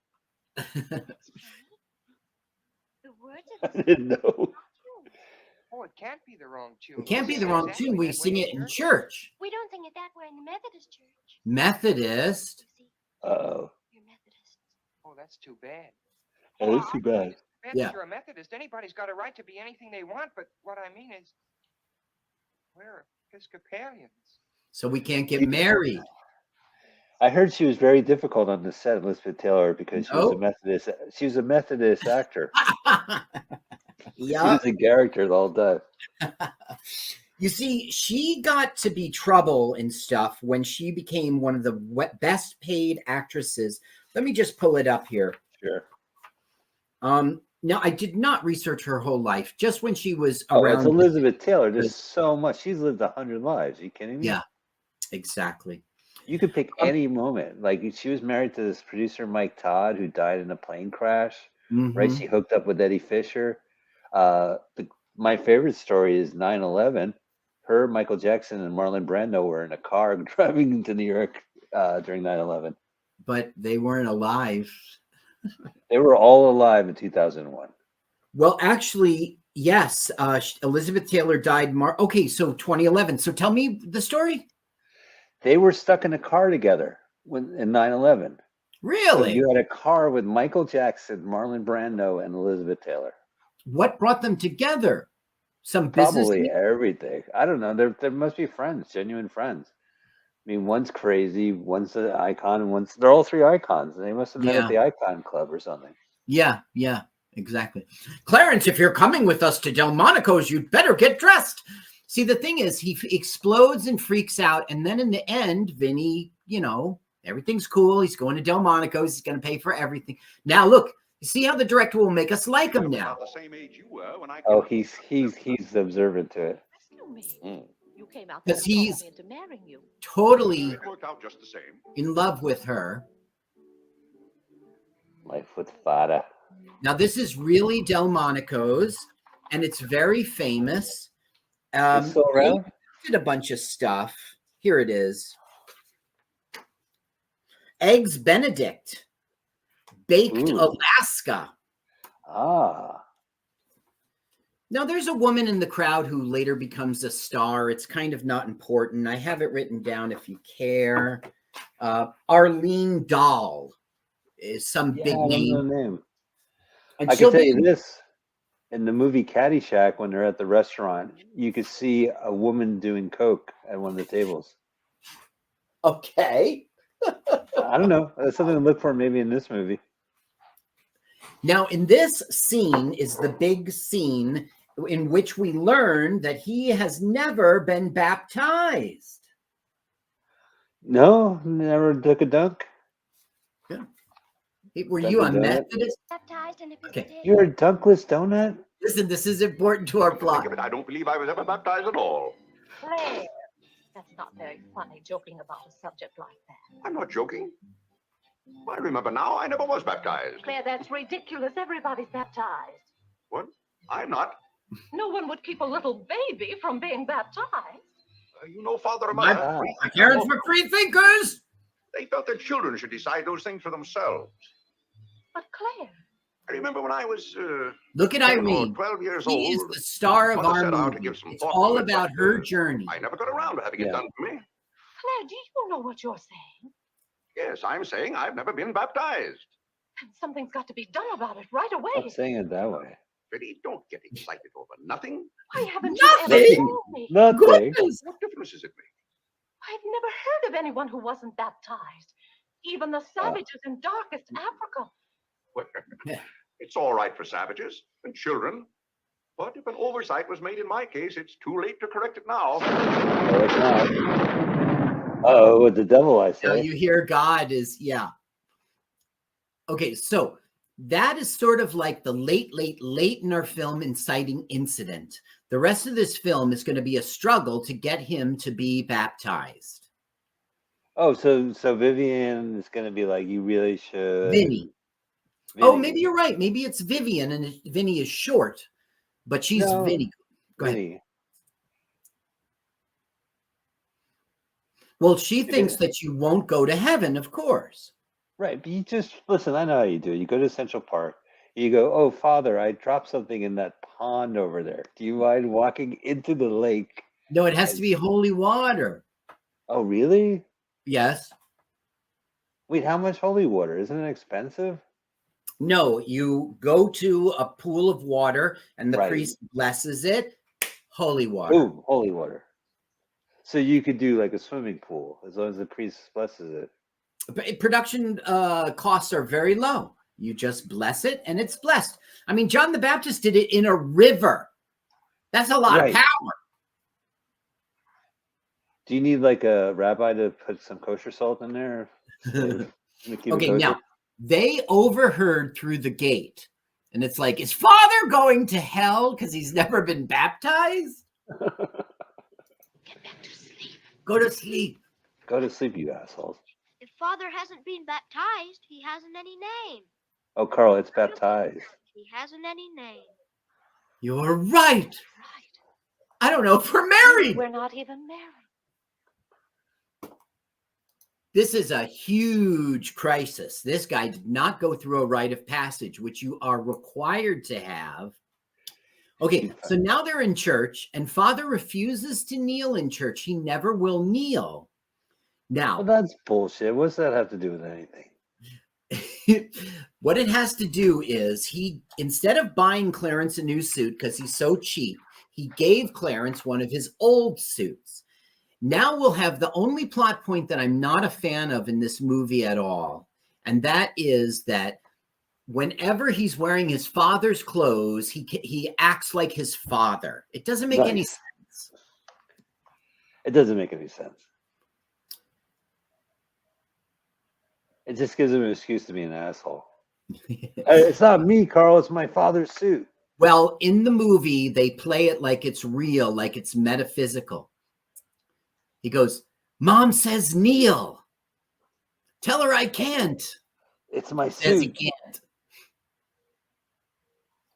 The words I of didn't know. Oh, it can't be the wrong tune. It can't be We the sing wrong exactly tune. We that sing way it in church. We don't sing it that way in the Methodist church. Methodist. You see, Uh-oh. you're Methodist. Oh, that's too bad. Oh, that's too bad. Man, Yeah. if you're a Methodist, anybody's got a right to be anything they want, but what I mean is, we're Episcopalians. So we can't get married. I heard she was very difficult on the set, Elizabeth Taylor, because she was a No. Methodist. She was a Methodist actor. She Yeah. was a character the whole time. You see, she got to be trouble and stuff when she became one of the best paid actresses. Let me just pull it up here. Sure. No, I did not research her whole life. Just when she was Oh, around. it's Elizabeth Taylor. There's so much. She's lived 100 lives. Are you kidding me? Yeah, exactly. You could pick any moment. Like she was married to this producer, Mike Todd, who died in a plane crash. Right? Mhm. She hooked up with Eddie Fisher. My favorite story is 9/11. Her, Michael Jackson, and Marlon Brando were in a car driving into New York during 9/11. But they weren't alive. They were all alive in 2001. Well, actually, yes. Elizabeth Taylor died. Okay, so 2011. So tell me the story. They were stuck in a car together in 9/11. So Really? you had a car with Michael Jackson, Marlon Brando, and Elizabeth Taylor. What brought them together? Some business. Probably everything. I don't know. There must be friends, genuine friends. I mean, one's crazy, one's an icon, and they're all three icons. They must have met at the Icon Club or something. Yeah, exactly. Clarence, if you're coming with us to Delmonico's, you'd better get dressed. See, the thing is, he explodes and freaks out, and then in the end, Vinny, everything's cool. He's going to Delmonico's. He's going to pay for everything. Now, look, you see how the director will make us like him now. About the same age you were when I Oh, came he's observant to it. Rescue me. Mm. You came out Because there and he's talked me into marrying you. totally It worked out just the same. in love with her. Life with Fada. Now, this is really Delmonico's, and it's very famous. It's still around? They did a bunch of stuff. Here it is. Eggs Benedict, baked Ooh. Alaska. Ah. Now, there's a woman in the crowd who later becomes a star. It's kind of not important. I have it written down if you care. Arlene Dahl is some big I don't know name. the name. And I she'll can tell be you this. In the movie Caddyshack, when they're at the restaurant, you could see a woman doing coke at one of the tables. okay. I don't know. That's something to look for maybe in this movie. Now, in this scene is the big scene in which we learn that he has never been baptized. No, never took a dunk. Were you a Dunkin' Donut. Methodist? Baptized in Okay. You're a dunkless donut? Listen, this is important to our plot. Think of it, I don't believe I was ever baptized at all. Claire, that's not very funny, joking about a subject like that. I'm not joking. I remember now, I never was baptized. Claire, that's ridiculous. Everybody's baptized. What? I'm not. No one would keep a little baby from being baptized. You know, Father and My- Mother. My parents were free thinkers. They felt that children should decide those things for themselves. But Claire, I remember when I was Look at 10 or Irene. 12 years She is old. the star of Mother our set out to movie. give some It's thought all to it, about but, her journey. I never got around to having it Yeah. done for me. Claire, do you know what you're saying? Yes, I'm saying I've never been baptized. And something's got to be done about it right away. Stop saying it that way. Biddy, don't get excited over nothing. Why haven't you ever Nothing. told me? Nothing. Goodness. What difference does it make? I've never heard of anyone who wasn't baptized. Even the savages in darkest Africa. Well, Yeah. it's all right for savages and children. But if an oversight was made in my case, it's too late to correct it now. No, it's not. Oh, with the devil, I Now say. you hear God is, yeah. Okay, so that is sort of like the late in our film inciting incident. The rest of this film is going to be a struggle to get him to be baptized. Oh, so Vivian is going to be like, you really should. Vinny. Oh, maybe you're right. Maybe it's Vivian and Vinny is short, but she's No, Vinny. Go ahead. Vinny. Well, she thinks that you won't go to heaven, of course. Right, but you just listen. I know how you do it. You go to Central Park. You go, oh, Father, I dropped something in that pond over there. Do you mind walking into the lake? No, it has to be holy water. Oh, really? Yes. Wait, how much holy water? Isn't it expensive? No, you go to a pool of water and the Right. priest blesses it. Holy water. Boom, holy water. So you could do like a swimming pool as long as the priest blesses it. But production costs are very low. You just bless it and it's blessed. I mean, John the Baptist did it in a river. That's a lot Right. of power. Do you need like a rabbi to put some kosher salt in there? To keep it Okay, kosher? now they overheard through the gate, and it's like, is Father going to hell because he's never been baptized? Get back to sleep. Go to sleep. Go to sleep, you assholes. If Father hasn't been baptized, he hasn't any name. Oh, Carl, it's baptized. He hasn't any name. You're right. Right. I don't know if we're married. We're not even married. This is a huge crisis. This guy did not go through a rite of passage, which you are required to have. Okay, so now they're in church, and Father refuses to kneel in church. He never will kneel. Now, Well, that's bullshit. What's that have to do with anything? what it has to do is he, instead of buying Clarence a new suit because he's so cheap, he gave Clarence one of his old suits. Now we'll have the only plot point that I'm not a fan of in this movie at all. And that is that whenever he's wearing his father's clothes, he acts like his father. It doesn't make any Nice. sense. It doesn't make any sense. It just gives him an excuse to be an asshole. It's not me, Carl. It's my father's suit. Well, in the movie, they play it like it's real, like it's metaphysical. He goes, Mom says kneel. Tell her I can't. It's my Says he suit. can't.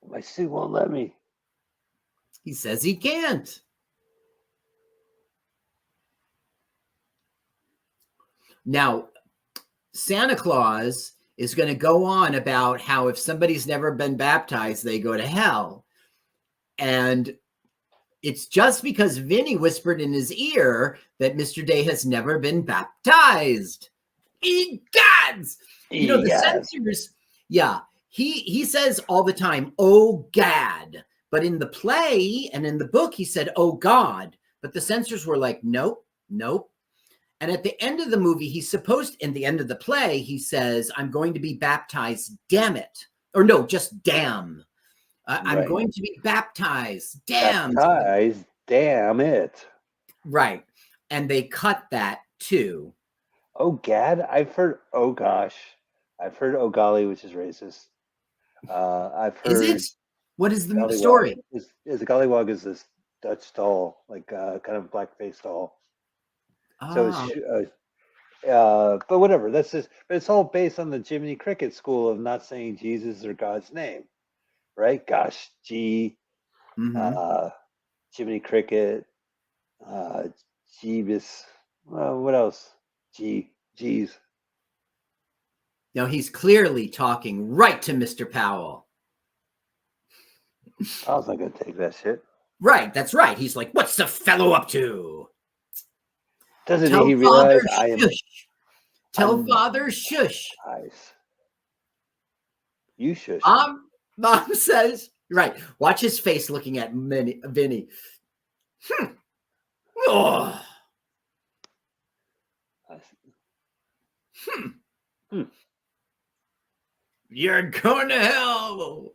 My suit won't let me. He says he can't. Now, Santa Claus is going to go on about how if somebody's never been baptized, they go to hell. And it's just because Vinny whispered in his ear that Mr. Day has never been baptized. Egads! You know, the Egads. censors, yeah, he says all the time, oh, Gad. But in the play and in the book, he said, oh, God. But the censors were like, nope, nope. And at the end of the movie, in the end of the play, he says, I'm going to be baptized, damn it. Or no, just damn. I'm Right. going to be baptized, damn. Baptized, damn it. Right. And they cut that too. Oh, Gad. I've heard, oh, gosh. I've heard oh, golly, which is racist. I've heard. Is it? What is the Gollywog story? Is a gollywog is this Dutch doll, like kind of blackface doll. So Ah, it's, but whatever. That's just. But it's all based on the Jiminy Cricket school of not saying Jesus or God's name, right? Gosh, gee, mhm. Jiminy Cricket, Jeebus. What else? Geez. Now he's clearly talking right to Mr. Powell. I was not gonna take that shit. Right, that's right. He's like, what's the fellow up to? Doesn't Tell he Father realize I am shush. Tell I'm- Father shush. eyes? You should. Mom says, right. Watch his face looking at Vinny. Oh. You're going to hell.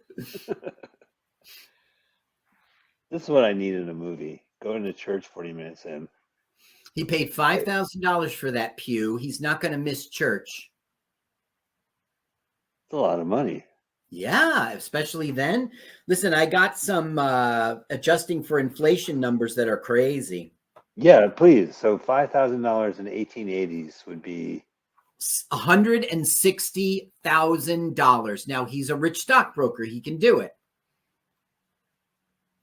This is what I need in a movie. Going to church 40 minutes in. He paid $5,000 for that pew. He's not going to miss church. It's a lot of money. Yeah, especially then. Listen, I got some adjusting for inflation numbers that are crazy. Yeah, please. So $5,000 in the 1880s would be $160,000. Now he's a rich stockbroker. He can do it.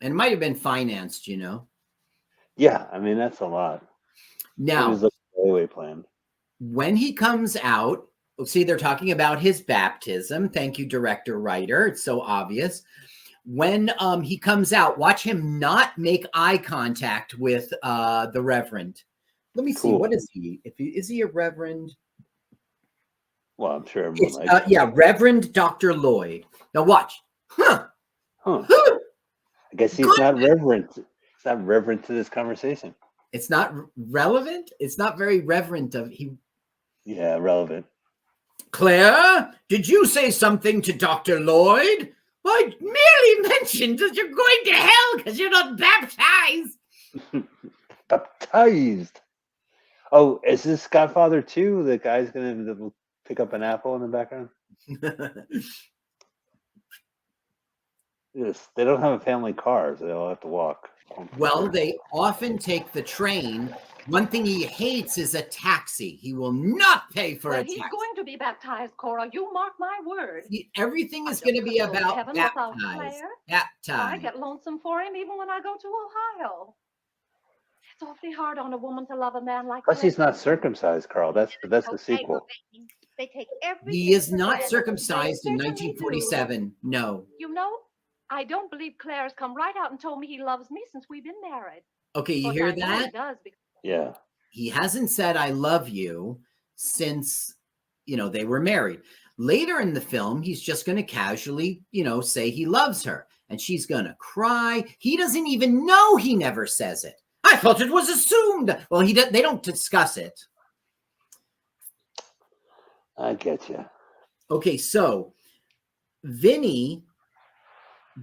And it might have been financed, you know. yeah. I mean, that's a lot. It Now, was like a layaway plan. when he comes out, see, they're talking about his baptism. Thank you, director, writer. It's so obvious. When he comes out, watch him not make eye contact with the reverend. Let me see. Cool. What is he? Is he a reverend? Well, I'm sure everyone It's, likes it. yeah, Reverend Dr. Lloyd. Now watch. Huh. Huh. I guess he's not reverent. It's not reverent to this conversation. It's not relevant. It's not very reverent of he. Yeah, relevant. Claire, did you say something to Dr. Lloyd? I merely mentioned that you're going to hell because you're not baptized. Baptized. Oh, is this Godfather 2? The guy's going to pick up an apple in the background? Yes, they don't have a family car, so they'll have to walk. Well, they often take the train. One thing he hates is a taxi. He will not pay for Well, a he's taxi. going to be baptized, Cora. You mark my word. Everything is I going to don't be go to about heaven without baptized. Claire. I Baptized. get lonesome for him even when I go to Ohio. It's awfully hard on a woman to love a man like Plus, he's Claire. not circumcised, Carl. That's the Okay, sequel. okay. They take everything. He is for not granted. circumcised in They certainly do. 1947. No. You know, I don't believe Claire has come right out and told me he loves me since we've been married. Okay, you Of course, hear I know he that? does because Yeah. He hasn't said I love you since, they were married. Later in the film, he's just going to casually, say he loves her and she's going to cry. He doesn't even know he never says it. I thought it was assumed. Well, they don't discuss it. I get you. Okay, so Vinny,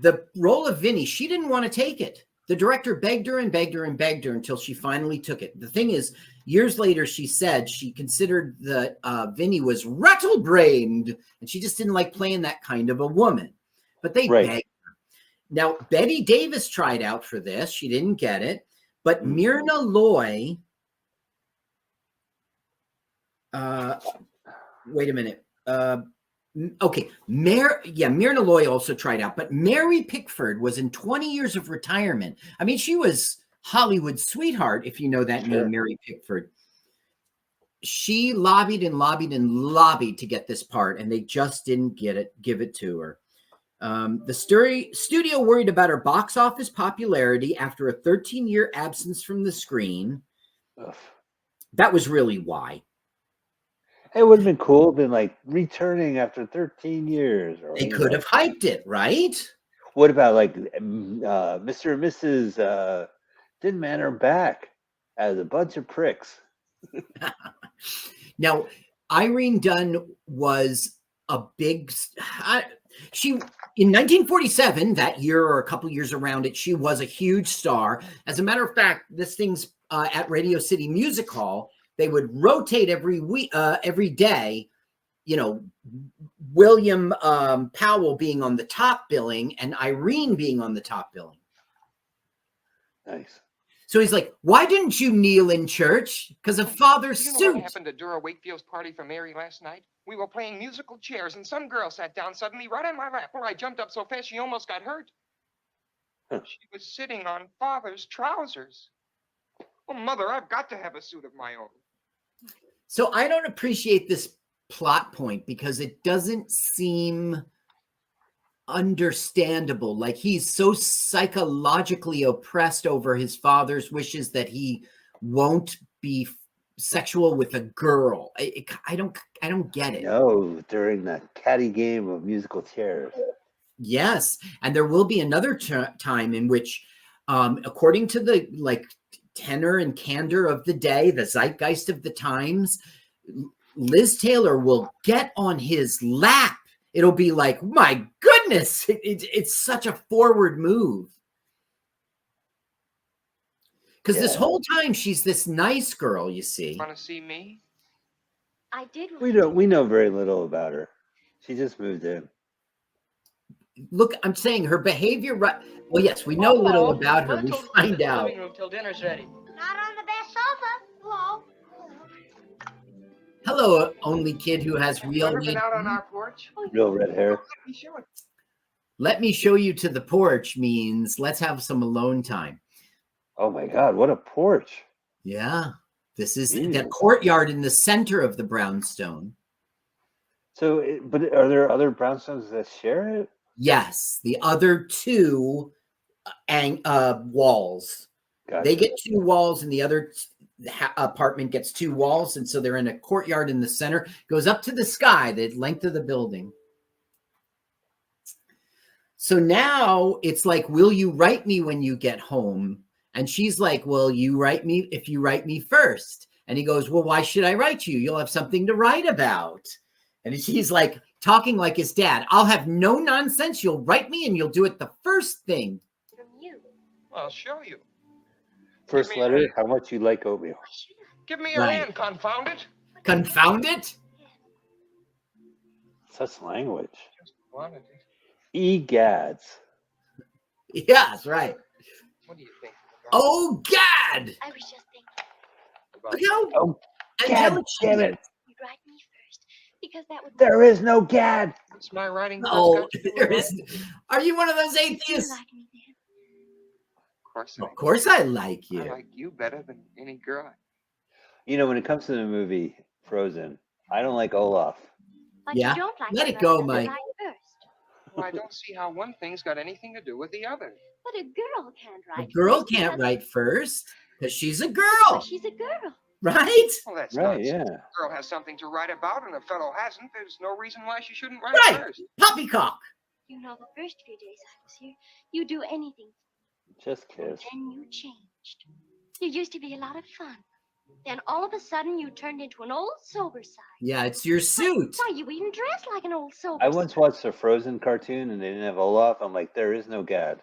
the role of Vinny, she didn't want to take it. The director begged her and begged her and begged her until she finally took it. The thing is, years later, she said she considered that Vinny was rattle-brained and she just didn't like playing that kind of a woman. But they Right. begged her. Now, Betty Davis tried out for this. She didn't get it. But Myrna Loy, wait a minute. Okay, Myrna Loy also tried out, but Mary Pickford was in 20 years of retirement. I mean, she was Hollywood sweetheart, if you know that name, Mary Pickford. She lobbied and lobbied and lobbied to get this part, and they just didn't give it to her. The studio worried about her box office popularity after a 13-year absence from the screen. Ugh. That was really why. It would have been cool, been like returning after 13 years. Or, They could have hyped it, right? What about like Mr. and Mrs. Thin Man are back as a bunch of pricks? Now, Irene Dunne was a big. She in 1947, that year or a couple years around it, she was a huge star. As a matter of fact, this thing's at Radio City Music Hall. They would rotate every day, William Powell being on the top billing and Irene being on the top billing. Nice. So he's like, why didn't you kneel in church? Because of Father's You know suit. what happened to Dura Wakefield's party for Mary last night? We were playing musical chairs, and some girl sat down suddenly right on my lap, where I jumped up so fast she almost got hurt. Huh. She was sitting on Father's trousers. Oh, Mother, I've got to have a suit of my own. So I don't appreciate this plot point because it doesn't seem understandable. Like he's so psychologically oppressed over his father's wishes that he won't be sexual with a girl. I don't get it. No, during that catty game of musical chairs. Yes, and there will be another time in which, according to the tenor and candor of the day, the zeitgeist of the times, Liz Taylor will get on his lap. It'll be like, my goodness, it's such a forward move. Because this whole time she's this nice girl, you see. Want to see me? I did. We know very little about her. She just moved in. look, I'm saying her behavior. Well, yes, we know little about her. Mother We told us to find sit in the out. living room till dinner's ready. Not on the best sofa. Hello. Hello, only kid who has real Ever been neat. out on our porch? Real red hair. Let me show it. Let me show you to the porch means let's have some alone time. Oh my God, what a porch. Yeah, this is the Ew. courtyard in the center of the brownstone. So, but are there other brownstones that share it? Yes, the other two walls. Gotcha. They get two walls, and the other apartment gets two walls, and so they're in a courtyard in the center. Goes up to the sky, the length of the building. So now it's like, will you write me when you get home? And she's like, well, you write me if you write me first. And he goes, well, why should I write you? You'll have something to write about. And she's like, talking like his dad. I'll have no nonsense. You'll write me and you'll do it the first thing. From you. I'll show you. First Give me a letter, hand. how much you like oatmeal? Why should I? Give me your Right. hand, confound it. Confound it. Such language. Just wanted it. Egads. Yes, right. What do you think? Oh, God. I was just thinking About Look how Oh, angelic God she damn is. it. you'd write me first because that would. There is no Gad. What's my writing? first No, got to do with there what? is. Are you one of those You atheists? like me then. Of course Of course I like I you. like you better than any girl. You know, when it comes to the movie Frozen, I don't like Olaf. But Yeah, you don't like let me it go, because I Mike. like first. Well, I don't see how one thing's got anything to do with the other. But a girl can't A write. girl first can't because- write first because she's a But girl, she's a girl. right? Well, that's Right, nonsense. yeah. A girl has something to write about, and a fellow hasn't. There's no reason why she shouldn't write Right. first. Poppycock. You know, the first few days I was here, you do anything. Just kiss. Then you changed. You used to be a lot of fun. Then all of a sudden you turned into an old sober side. Yeah, it's your suit. Why, you even dress like an old sober I once side. watched a Frozen cartoon and they didn't have Olaf. I'm like, there is no Gad.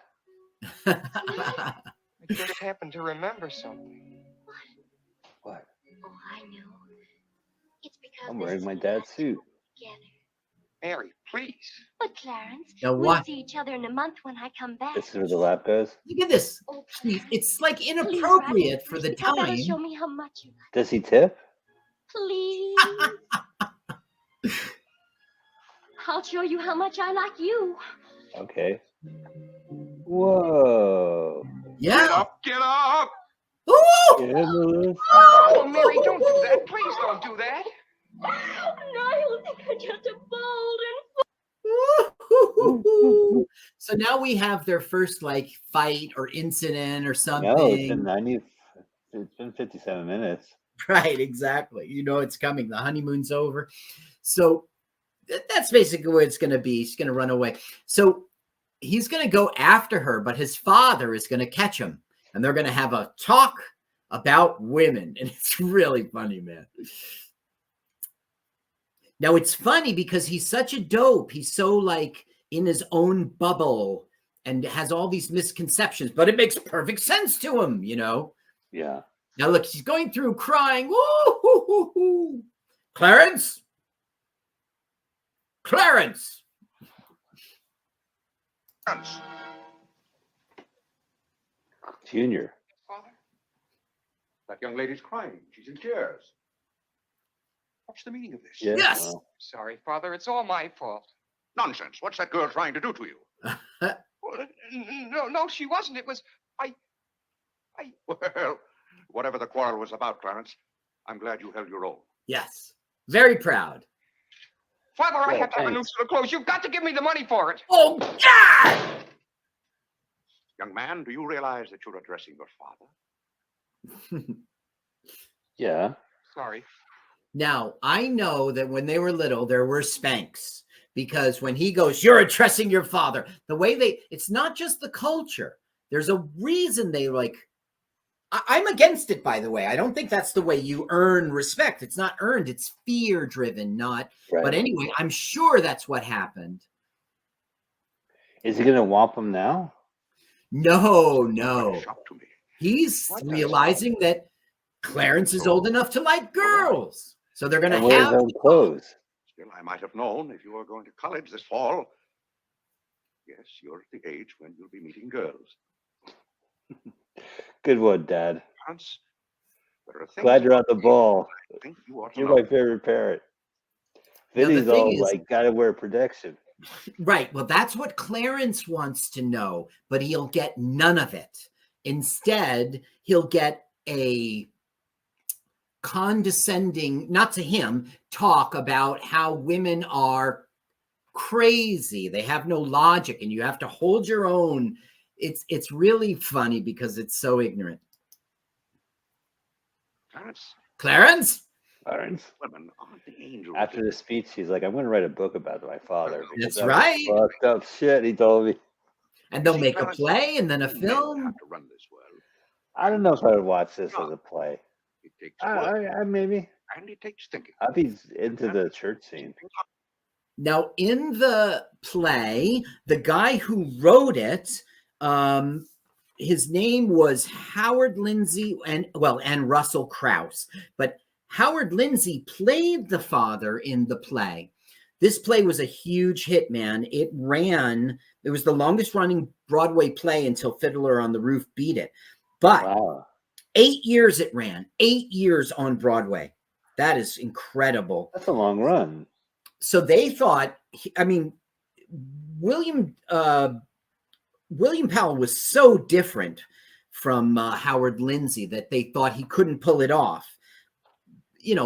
I just happened to remember something. What? Oh, I know. It's because I'm this wearing is my the dad's last suit. one together. Mary, please. But Clarence, Now we'll what? see each other in a month when I come back. This is where the lap goes. Look at this. Oh, Please, it's like please write me inappropriate for first the because that'll show time. me how much you like. Does he tip? Please. I'll show you how much I like you. Okay. Whoa. Yeah. up, get up! Ooh! Scandalous. Oh, Mary, don't do that. Please don't do that. No, you'll think I'm just a bold Woo-hoo-hoo-hoo. So now we have their first like fight or incident or something. No, it's been 90. It's been 57 minutes. Right, exactly. You know it's coming. The honeymoon's over. So that's basically what it's going to be. He's going to run away. So he's going to go after her, but his father is going to catch him. And they're going to have a talk about women. And it's really funny, man. Now it's funny because he's such a dope. He's so like in his own bubble and has all these misconceptions, but it makes perfect sense to him, you know? Yeah. Now look, he's going through crying. Woo-hoo-hoo-hoo. Clarence? Clarence! Clarence, Junior. Father? that young lady's crying. She's in tears. What's the meaning of this? Yeah, Yes. well, Sorry, Father. It's all my fault. Nonsense. What's that girl trying to do to you? Well, no, she wasn't. It was. Well, whatever the quarrel was about, Clarence, I'm glad you held your own. Yes. Very proud. Father, I Well, have to have a new thanks. suit of clothes. You've got to give me the money for it. Oh, God! Young man, do you realize that you're addressing your father? yeah. Sorry. Now, I know that when they were little, there were spanks because when he goes, you're addressing your father, the way it's not just the culture. There's a reason they like, I'm against it, by the way. I don't think that's the way you earn respect. It's not earned. It's fear driven, not, Right. but anyway, I'm sure that's what happened. Is he going to whomp him now? No, Very no. shocked to me. He's What the- realizing that Clarence is old enough to like girls. So they're going And to wear his have, own clothes. Still, I might have known if you were going to college this fall. Yes, you're at the age when you'll be meeting girls. Good one, Dad. Clarence, there are things Glad you're on the ball. I think you ought to You're know. my favorite parent. Now, the Vinny's thing all is- like, gotta wear protection. Right. Well, that's what Clarence wants to know, but he'll get none of it. Instead, he'll get a condescending, not to him, talk about how women are crazy. They have no logic and you have to hold your own. It's really funny because it's so ignorant. Clarence, Clarence? Clarence. women aren't the angels. After the speech, he's like, I'm going to write a book about my father. because That's that was right. Fucked up shit, he told me. And they'll See, make a Clarence, play and then a men film. have to run this world. I don't know if I would watch this as a play. It takes work, Maybe. and it takes thinking. I'd be into the church scene. Now, in the play, the guy who wrote it, his name was Howard Lindsay and Russell Crouse. But Howard Lindsay played the father in the play. This play was a huge hit, man. It was the longest running Broadway play until Fiddler on the Roof beat it. But Wow. 8 years it ran, 8 years on Broadway. That is incredible. That's a long run. So they thought, William Powell was so different from Howard Lindsay that they thought he couldn't pull it off.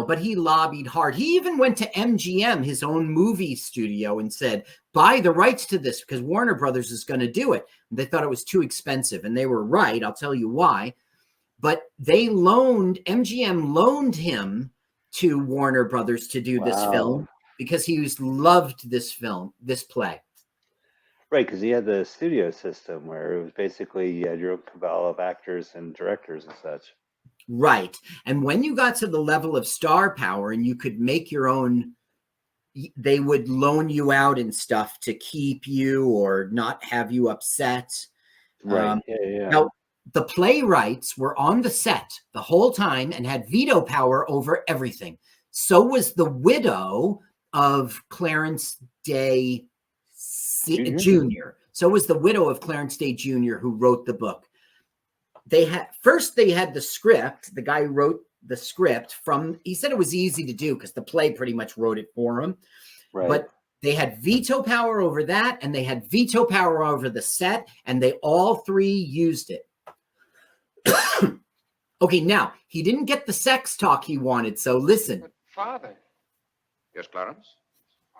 But he lobbied hard. He even went to MGM, his own movie studio, and said, buy the rights to this because Warner Brothers is going to do it. And they thought it was too expensive. And they were right. I'll tell you why. But MGM loaned him to Warner Brothers to do this film because he loved this play. Right, because he had the studio system where it was basically you had your own cabal of actors and directors and such. Right. And when you got to the level of star power and you could make your own, they would loan you out and stuff to keep you or not have you upset. Right. Yeah. Now, the playwrights were on the set the whole time and had veto power over everything. So was the widow of Clarence Day Jr. So was the widow of Clarence Day Jr. who wrote the book. They had the script. The guy who wrote the script he said it was easy to do because the play pretty much wrote it for him. Right. But they had veto power over that and they had veto power over the set and they all three used it. Okay, now he didn't get the sex talk he wanted. So listen. But Father, Yes, Clarence?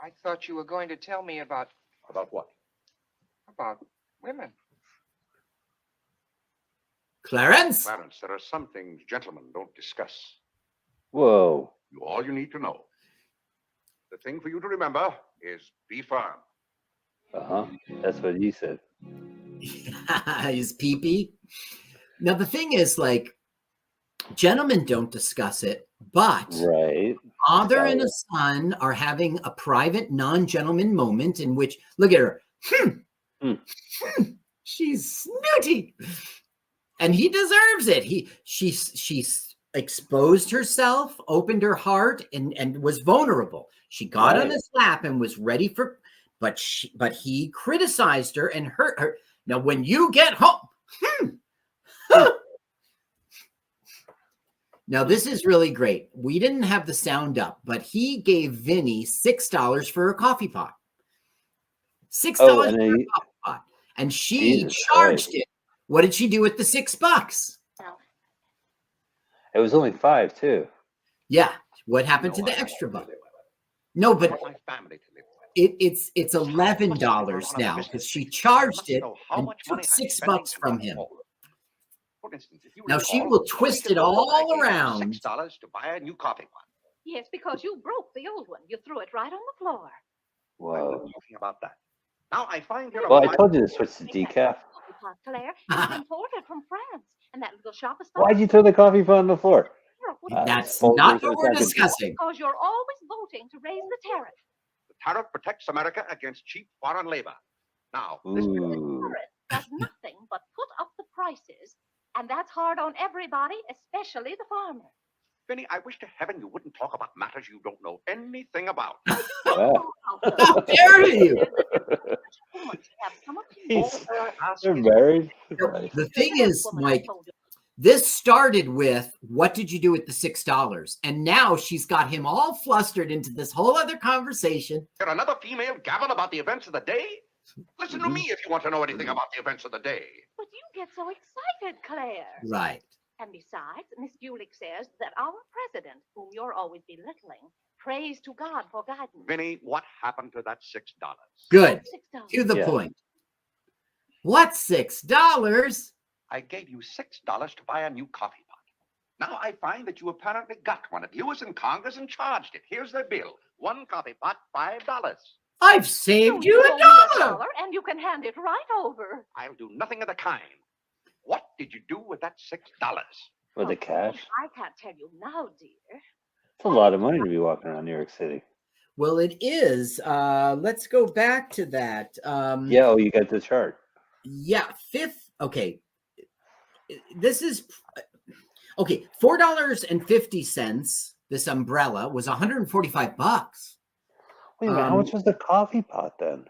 I thought you were going to tell me about About what? women. Clarence? Clarence, there are some things gentlemen don't discuss. Whoa. All you need to know. The thing for you to remember is be firm. That's what he said. His pee-pee. Now the thing is, gentlemen don't discuss it, but Right. father and a son are having a private non-gentleman moment in which, look at her. She's snooty. And he deserves it. She's exposed herself, opened her heart, and was vulnerable. She got on his lap and was ready for, but he criticized her and hurt her. Now, when you get home, now this is really great. We didn't have the sound up, but he gave Vinny $6 for a coffee pot. $6 for a coffee pot, and she charged it. What did she do with the $6? It was only 5 too. Yeah. What happened to the extra buck? No, but My family to live with. it's $11 now because she charged it and took $6 from him. For instance, if you Now she recall, will twist it all around. $6 to buy a new coffee pot. Yes, because you broke the old one. You threw it right on the floor. I Whoa. wasn't talking about that. Now I find here. Well, I told you to switch to decaf. Claire, it's imported from France. And that little shop is Why'd you throw the coffee pot on the floor? That's Folgers not or what we're something. discussing. Because you're always voting to raise the tariff. The tariff protects America against cheap foreign labor. Now, this The Ooh. tariff does nothing but put up the prices. And that's hard on everybody, especially the farmer. Vinny, I wish to heaven you wouldn't talk about matters you don't know anything about. Wow. How dare you? Have some Jeez. All I ask They're is married. No, Right. the thing is, Woman, I Mike, told you. this started with what did you do with the $6? And now she's got him all flustered into this whole other conversation. Hear another female gabble about the events of the day? Listen to me if you want to know anything about the events of the day. But you get so excited, Claire. Right. And besides, Miss Bulick says that our president, whom you're always belittling, prays to God for guidance. Vinny, what happened to that $6? Good. $6. To the Yeah. point. What $6? I gave you $6 to buy a new coffee pot. Now I find that you apparently got one of you was in Congress and charged it. Here's the bill. One coffee pot, $5. I've saved you owe me $1. and you can hand it right over. I'll do nothing of the kind. What did you do with that $6? For the cash. I can't tell you now, dear. It's a lot of money to be walking around New York City. Well, it is. Let's go back to that. Yeah, oh, you got the chart. Yeah, fifth. Okay. This is okay. $4.50. This umbrella was $145. Wait a minute, how much was the coffee pot then?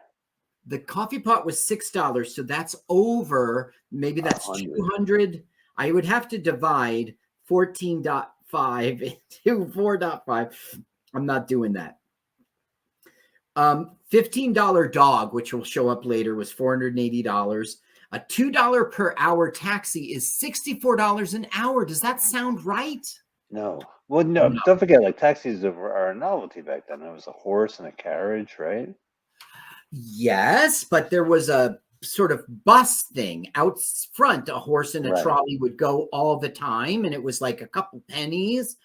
The coffee pot was $6, so that's over. Maybe that's 100. 200. I would have to divide 14.5 into 4.5. I'm not doing that. $15 dog, which will show up later, was $480. A $2 per hour taxi is $64 an hour. Does that sound right? No. Well, no, don't forget, like taxis are a novelty back then. It was a horse and a carriage, right? Yes, but there was a sort of bus thing out front. A horse and a Right. trolley would go all the time, and it was like a couple pennies.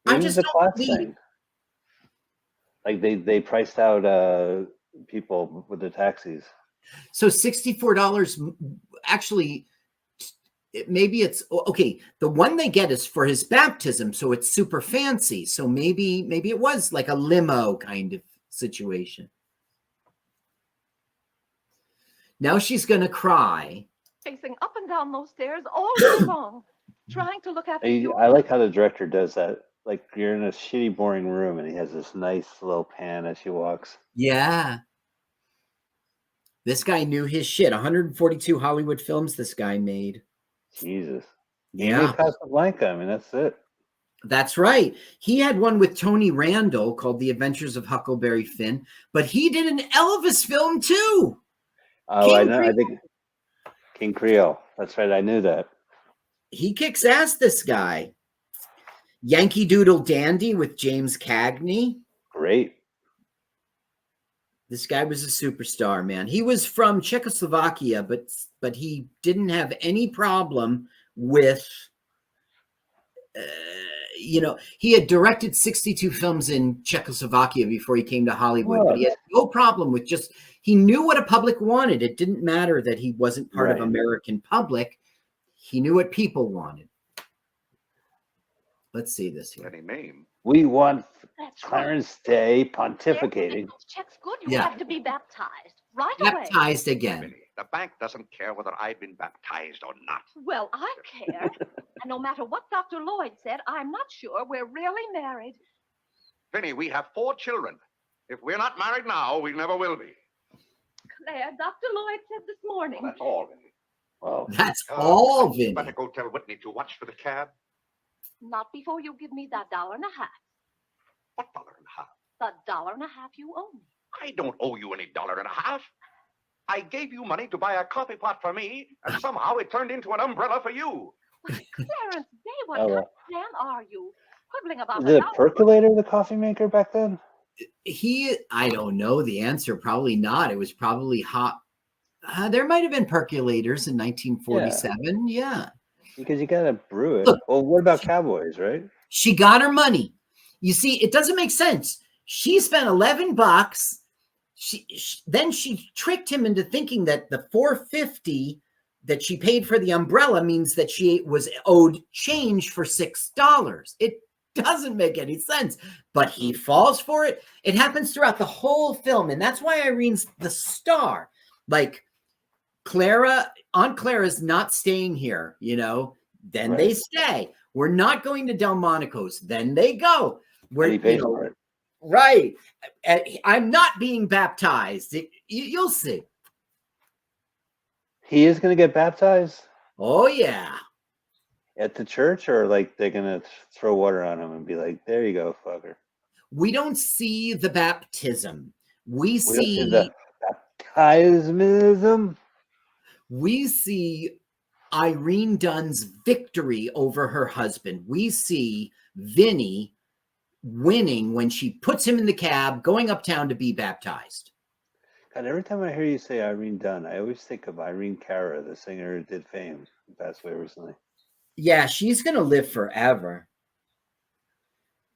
I Maybe just it's a don't class believe. thing. Like they priced out people with the taxis. So $64 actually, maybe it's okay. The one they get is for his baptism, so it's super fancy. So maybe it was like a limo kind of situation. Now she's gonna cry. Pacing up and down those stairs all day long, trying to look after you. I like how the director does that. Like you're in a shitty, boring room, and he has this nice little pan as she walks. Yeah. This guy knew his shit. 142 Hollywood films this guy made. Jesus. Yeah. Casablanca. I mean, that's it. That's right. He had one with Tony Randall called The Adventures of Huckleberry Finn, but he did an Elvis film too. Oh, I King know. I think King Creole. That's right. I knew that. He kicks ass, this guy. Yankee Doodle Dandy with James Cagney. Great. This guy was a superstar, man. He was from Czechoslovakia, but he didn't have any problem with, he had directed 62 films in Czechoslovakia before he came to Hollywood, but he had no problem with he knew what a public wanted. It didn't matter that he wasn't part of Right. American public. He knew what people wanted. Let's see this here. Any name? We want That's right. Clarence Day There, pontificating. those checks good. You Yeah. have to be baptized right away. Baptized again. Vinny, the bank doesn't care whether I've been baptized or not. Well, I care. And no matter what Dr. Lloyd said, I'm not sure we're really married. Vinny, we have 4 children. If we're not married now, we never will be. Claire, Dr. Lloyd said this morning. Well, that's all, Vinny. Well, That's all, You Vinny. better go tell Whitney to watch for the cab. Not before you give me that $1.50. What $1.50? The $1.50 you owe me. I don't owe you any $1.50. I gave you money to buy a coffee pot for me, and somehow it turned into an umbrella for you. Clarence Day, what Oh, kind well. of man are you? Quibbling about is it a $1. percolator, the coffee maker back then? I don't know the answer. Probably not. It was probably hot. There might have been percolators in 1947. Yeah. Because you gotta brew it. Look. Well, what about Cowboys, right? She got her money. You see, it doesn't make sense. She spent $11. Then she tricked him into thinking that the $4.50 that she paid for the umbrella means that she was owed change for $6. It doesn't make any sense, but he falls for it. It happens throughout the whole film, and that's why Irene's the star. Like Aunt Clara's not staying here, then they Right. stay. We're not going to Delmonico's, then they go. And he pays for it. Right. I'm not being baptized. You'll see. He is going to get baptized Oh yeah. at the church, or like they're going to throw water on him and be like, "There you go, fucker." We don't see the baptism. We We don't see see the baptismism. we see Irene Dunn's victory over her husband. We see Vinny winning when she puts him in the cab going uptown to be baptized. God, every time I hear you say Irene Dunn, I always think of Irene Cara, the singer who did Fame, who passed away recently. Yeah, she's going to live forever.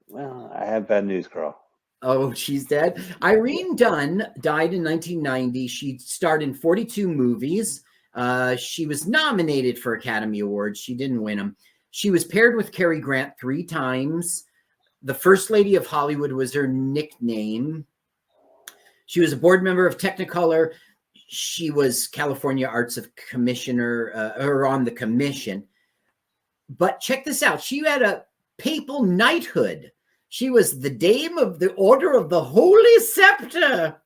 Well, I have bad news, Carl. Oh, she's dead. Irene Dunn died in 1990. She starred in 42 movies. She was nominated for Academy Awards. She didn't win them. She was paired with Cary Grant 3 times. The First Lady of Hollywood was her nickname. She was a board member of Technicolor. She was California Arts of Commissioner, or on the commission. But check this out. She had a papal knighthood. She was the Dame of the Order of the Holy Scepter.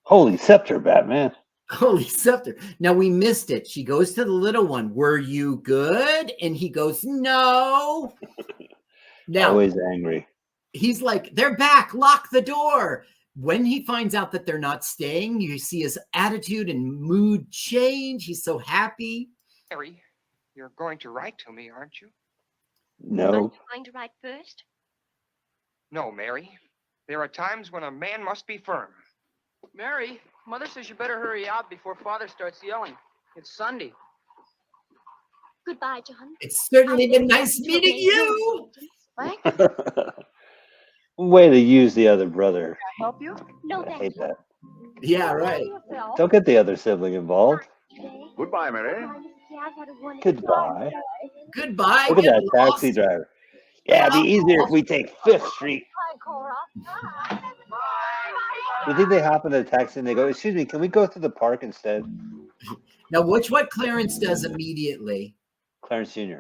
Holy scepter, Batman. Holy Scepter. Now we missed it. She goes to the little one. Were you good? And he goes, no. Now Always angry. he's like, they're back. Lock the door. When he finds out that they're not staying, you see his attitude and mood change. He's so happy. Mary, you're going to write to me, aren't you? Aren't No. you going to write first? No, Mary. There are times when a man must be firm. Mary, Mother says you better hurry out before Father starts yelling. It's Sunday. Goodbye, John. It's certainly I'll been get nice back to meeting obey you. your instructions. What? Way to use the other brother. Can I help you? No, I thank hate you. that. Yeah, right. Yourself. Don't get the other sibling involved. Today. Goodbye, Mary. Goodbye, Mrs. Jazz. What a wonderful Goodbye. day. Goodbye. Look at Get that taxi lost. driver. Yeah, it'd be easier if we take Fifth Street. Hi, Cora. You think they hop in the taxi and they go, "Excuse me, can we go to the park instead?" Now, watch what Clarence does immediately. Clarence Jr.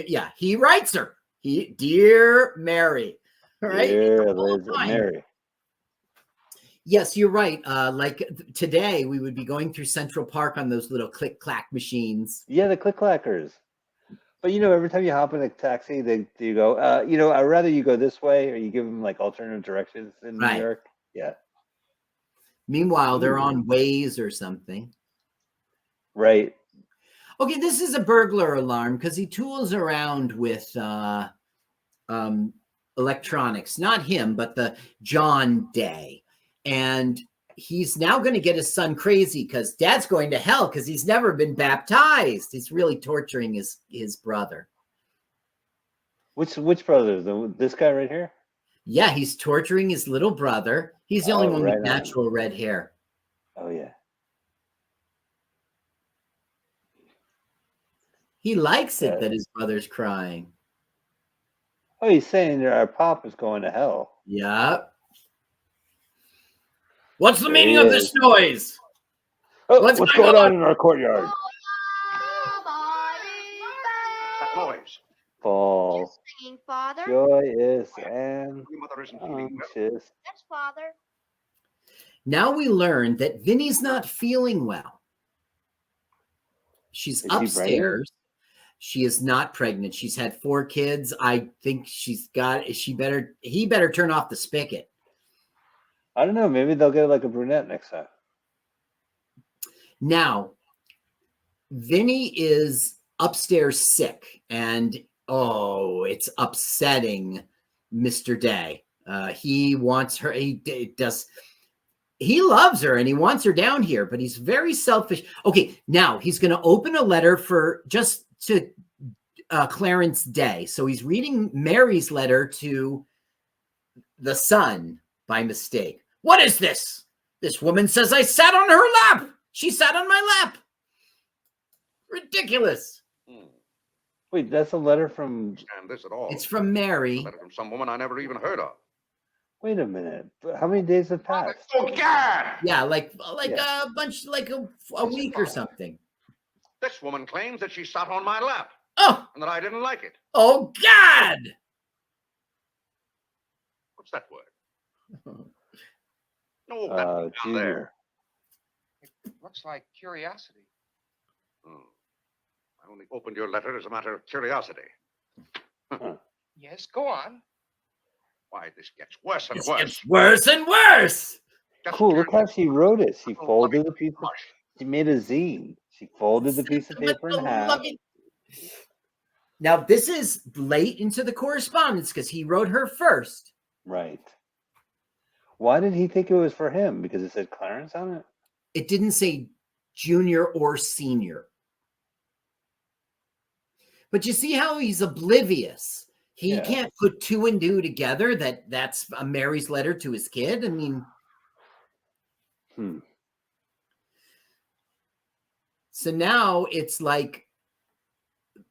Yeah, he writes her. Dear Mary. All right. Dear The whole Liz and time. Mary. Yes, you're right. Like today, we would be going through Central Park on those little click clack machines. Yeah, the click clackers. But every time you hop in a taxi, you go, I'd rather you go this way, or you give them like alternative directions in Right. New York. Yeah, Meanwhile, they're on Waze or something. right. Okay, this is a burglar alarm because he tools around with electronics. Not him, but the John Day. And he's now going to get his son crazy because dad's going to hell because he's never been baptized. He's really torturing his brother. Which brother? This guy right here? Yeah, he's torturing his little brother. He's the only Oh, one right with on. natural red hair. Oh yeah. He likes it Yeah. that his brother's crying. Oh, he's saying that our pop is going to hell. Yeah. What's the There meaning he of is. this noise? Oh, What's what's going going on on? in our courtyard? That noise. Fall, Just singing, Father. joyous and Your mother isn't feeling well. anxious. That's Father. Now we learn that Vinny's not feeling well. She's Is she pregnant? upstairs. She is not pregnant. She's had 4 kids. I think he better turn off the spigot. I don't know. Maybe they'll get like a brunette next time. Now, Vinny is upstairs sick, and it's upsetting Mr. Day. He wants her. He loves her and he wants her down here, but he's very selfish. Okay, now he's going to open a letter to Clarence Day. So he's reading Mary's letter to the son by mistake. What is this? This woman says I sat on her lap. She sat on my lap. Ridiculous. Wait, that's a letter from. Understand this at all? It's from Mary. A letter from some woman I never even heard of. Wait a minute. How many days have passed? Oh, God! Yeah, like Yeah. a bunch, like a week or something. This woman claims that she sat on my lap Oh, and that I didn't like it. oh God. What's that word? No, that down there. Junior. looks like curiosity. Hmm. I only opened your letter as a matter of curiosity. Yes, go on. Why, this gets worse and It worse. gets worse and worse. Just Cool. Look how turn she wrote it. She Oh, folded loving the piece of. mush. She made a zine. She folded the piece of paper in half. Loving- Now, this is late into the correspondence because he wrote her first. Right. Why did he think it was for him? Because it said Clarence on it. It didn't say junior or senior. But you see how he's oblivious. He Yeah. can't put two and two together that's a Mary's letter to his kid. I mean, so now it's like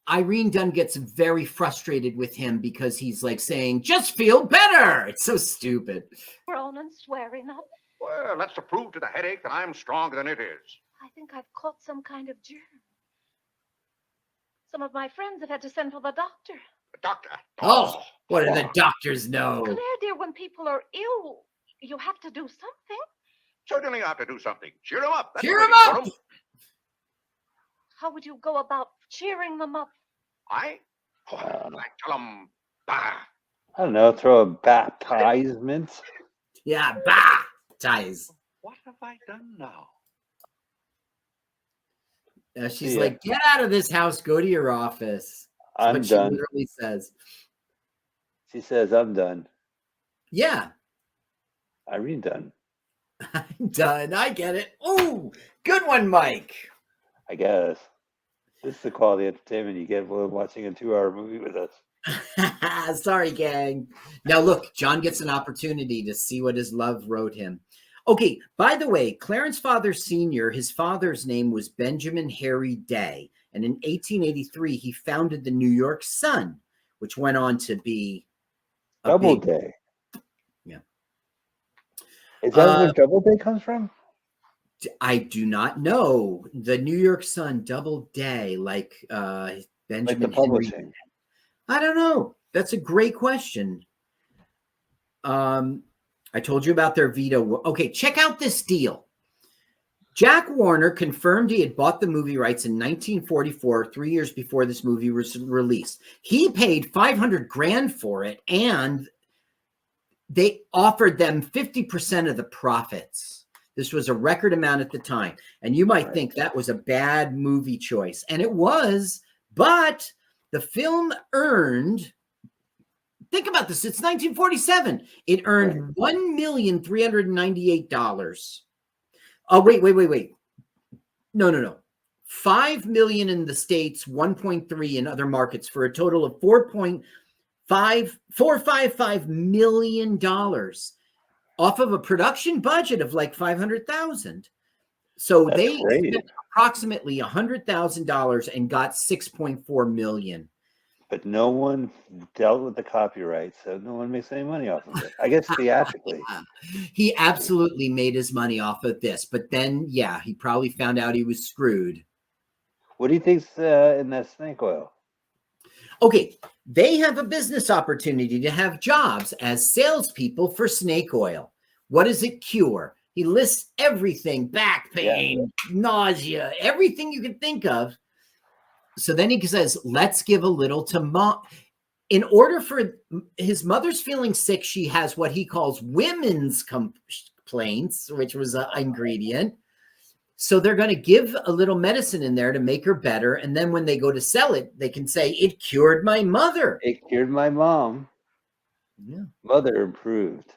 Irene Dunn gets very frustrated with him because he's like saying, just feel better. It's so stupid. Grown and swearing up. Well, that's to prove to the headache that I'm stronger than it is. I think I've caught some kind of germ. Some of my friends have had to send for the doctor. The doctor. Oh, what do the doctors know? Claire, dear, when people are ill, you have to do something. Certainly I have to do something. Cheer him up. That's Cheer what 'em I do up! for 'em. How would you go about cheering them up? I tell him, bah. I don't know. Throw a baptizement. Yeah, baptize. What have I done now? She's Yeah. like, get out of this house, go to your office. That's I'm what she done. literally says. She says, "I'm done." Yeah, Irene done. I'm done. I get it. Oh, good one, Mike. I guess. This is the quality entertainment you get while watching a 2-hour movie with us. Sorry, gang. Now, look, John gets an opportunity to see what his love wrote him. Okay, by the way, Clarence Father Sr., his father's name was Benjamin Harry Day. And in 1883, he founded the New York Sun, which went on to be a Doubleday. Yeah. Is that where Doubleday comes from? I do not know. The New York Sun, Doubleday, like Benjamin Like the Henry. publishing. I don't know. That's a great question. I told you about their veto. Okay, check out this deal. Jack Warner confirmed he had bought the movie rights in 1944, 3 years before this movie was released. He paid $500,000 for it, and they offered them 50% of the profits. This was a record amount at the time. And you might think that was a bad movie choice. And it was, but the film earned, think about this, it's 1947. It earned $1,398,000. Oh, wait. No. 5 million in the States, 1.3 in other markets for a total of $4.55 million off of a production budget of like 500,000. So That's they great. spent approximately $100,000 and got 6.4 million. But no one dealt with the copyright, so no one makes any money off of it. I guess theatrically. He absolutely made his money off of this, but then, yeah, he probably found out he was screwed. What do you think's in that snake oil? Okay, they have a business opportunity to have jobs as salespeople for snake oil. What does it cure? He lists everything: back pain, nausea, everything you can think of. So then he says, let's give a little to mom. In order for his mother's feeling sick, she has what he calls women's complaints, which was an ingredient. So they're going to give a little medicine in there to make her better. And then when they go to sell it, they can say, it cured my mother. It cured my mom. Yeah. Mother improved.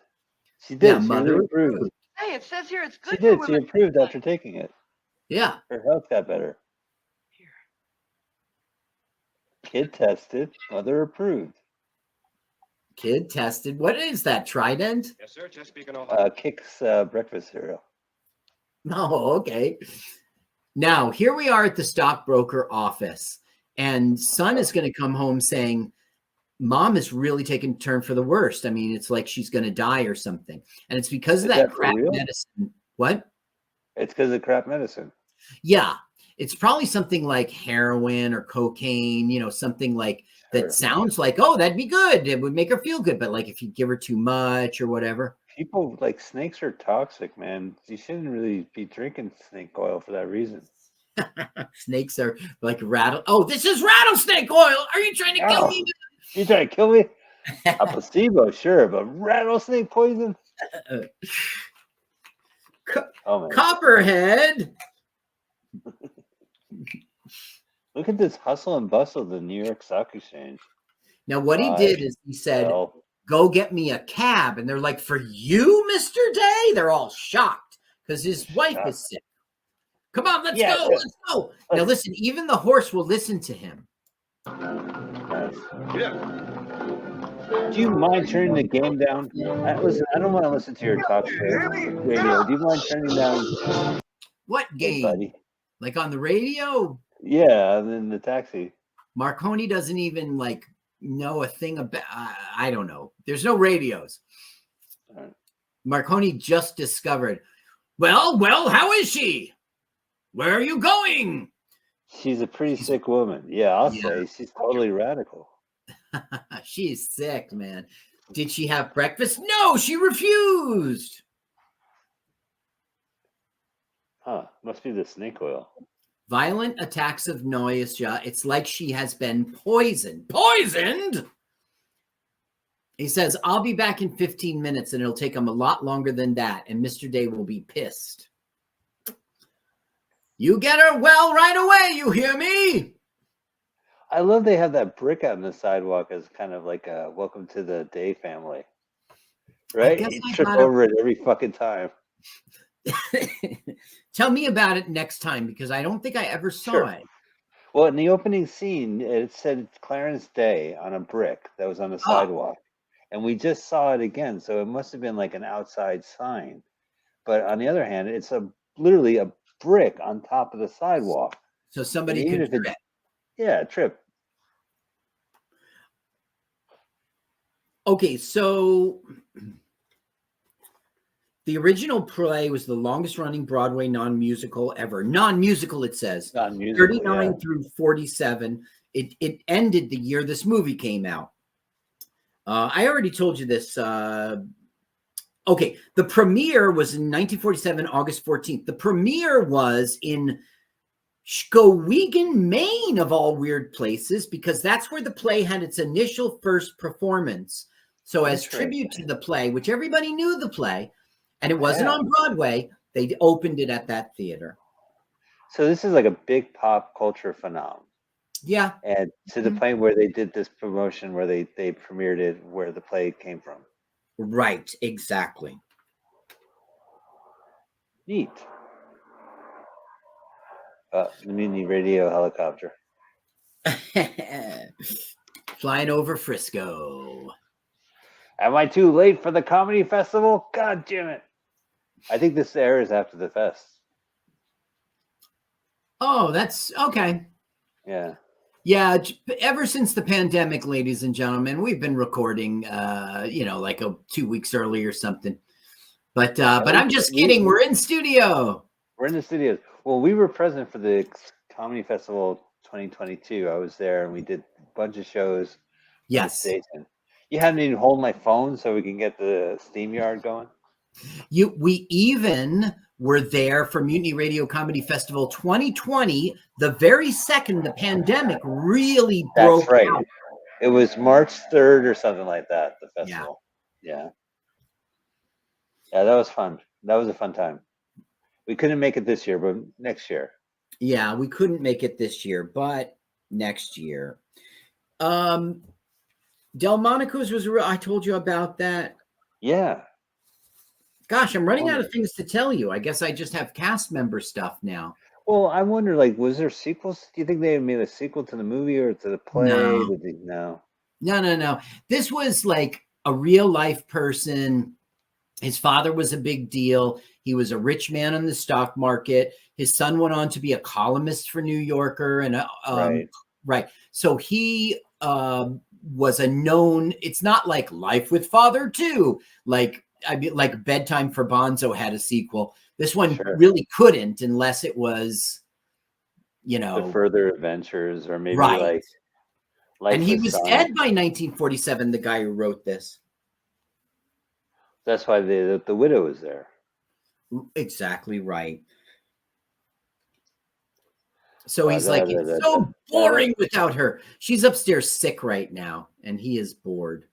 She did. Yeah, She mother really improved. Hey, it says here it's good She for did. She women. improved after taking it. Yeah. Her health got better. Kid tested. Mother approved. Kid tested. What is that? Trident? Yes, sir. Chesapeake and Ohio. Kicks breakfast cereal. Oh, okay. Now, here we are at the stockbroker office, and son is going to come home saying, Mom is really taking a turn for the worst. I mean, it's like she's going to die or something. And it's because of Is that that for crap real? medicine. What? It's because of crap medicine. Yeah. It's probably something like heroin or cocaine, you know, something like Sure. that sounds like, oh, that'd be good. It would make her feel good. But like if you give her too much or whatever. People like snakes are toxic, man. You shouldn't really be drinking snake oil for that reason. Snakes are like rattle. Oh, this is rattlesnake oil. Are you trying to kill me? You trying to kill me? A placebo, sure, but rattlesnake poison? Oh man. Copperhead. Look at this hustle and bustle of the New York Stock Exchange. Now, what he did is he said, go get me a cab. And they're like, for you, Mr. Day? They're all shocked because his wife is sick. Come on, let's go. Let's go. Now, listen, even the horse will listen to him. Do you mind turning the game down? Listen, I don't want to listen to your talk show radio. Do you mind turning down? What game? Hey, buddy. Like on the radio? Yeah, in the taxi. Marconi doesn't even like know a thing about. I don't know. There's no radios. Marconi just discovered. Well, how is she? Where are you going? She's a pretty sick woman. Yeah, I'll say she's totally radical. She's sick, man. Did she have breakfast? No, she refused. Huh? Must be the snake oil. Violent attacks of nausea. It's like she has been poisoned. Poisoned? He says, I'll be back in 15 minutes and it'll take him a lot longer than that. And Mr. Day will be pissed. You get her well right away. You hear me? I love they have that brick out on the sidewalk as kind of like a welcome to the Day family. Right? You trip over it every fucking time. Tell me about it next time because I don't think I ever saw it. Well, in the opening scene, it said it's Clarence Day on a brick that was on the sidewalk. And we just saw it again. So it must have been like an outside sign. But on the other hand, it's literally a brick on top of the sidewalk. So somebody could trip. Trip. Okay, so the original play was the longest running Broadway non-musical ever. Non-musical, it says. 39 through 47. It ended the year this movie came out. I already told you this. Okay, the premiere was in 1947, August 14th. The premiere was in Skowhegan, Maine, of all weird places, because that's where the play had its initial first performance. So as tribute to the play, which everybody knew the play, and it wasn't on Broadway, they opened it at that theater. So this is like a big pop culture phenomenon. Yeah. And to the point where they did this promotion where they premiered it where the play came from. Right, exactly. Neat. The mini radio helicopter. Flying over Frisco. Am I too late for the comedy festival? God damn it. I think this airs after the fest. Oh, that's okay. Yeah. Yeah, ever since the pandemic, ladies and gentlemen, we've been recording, like 2 weeks early or something. But I'm just kidding. We're in studio. We're in the studios. Well, we were present for the Comedy Festival 2022. I was there, and we did a bunch of shows. Yes. You had me hold my phone so we can get the StreamYard going. We even were there for Mutiny Radio Comedy Festival 2020, the very second the pandemic really broke out. It was March 3rd or something like that, the festival. Yeah, that was fun. That was a fun time. We couldn't make it this year, but next year. Yeah, we couldn't make it this year, but next year. Delmonico's was I told you about that. Yeah. Gosh, I'm running out of things to tell you. I guess I just have cast member stuff now. Well, I wonder, was there sequels? Do you think they made a sequel to the movie or to the play? No. No. This was like a real life person. His father was a big deal. He was a rich man on the stock market. His son went on to be a columnist for New Yorker. And right. So he was a known, it's not like Life with Father 2, like Bedtime for Bonzo had a sequel. This one really couldn't unless it was, The Further Adventures or maybe Life and he was dead by 1947, the guy who wrote this. That's why the widow is there. Exactly right. So he's like, it's Ba-da-da-da-da-da. so boring without her. She's upstairs sick right now, and he is bored.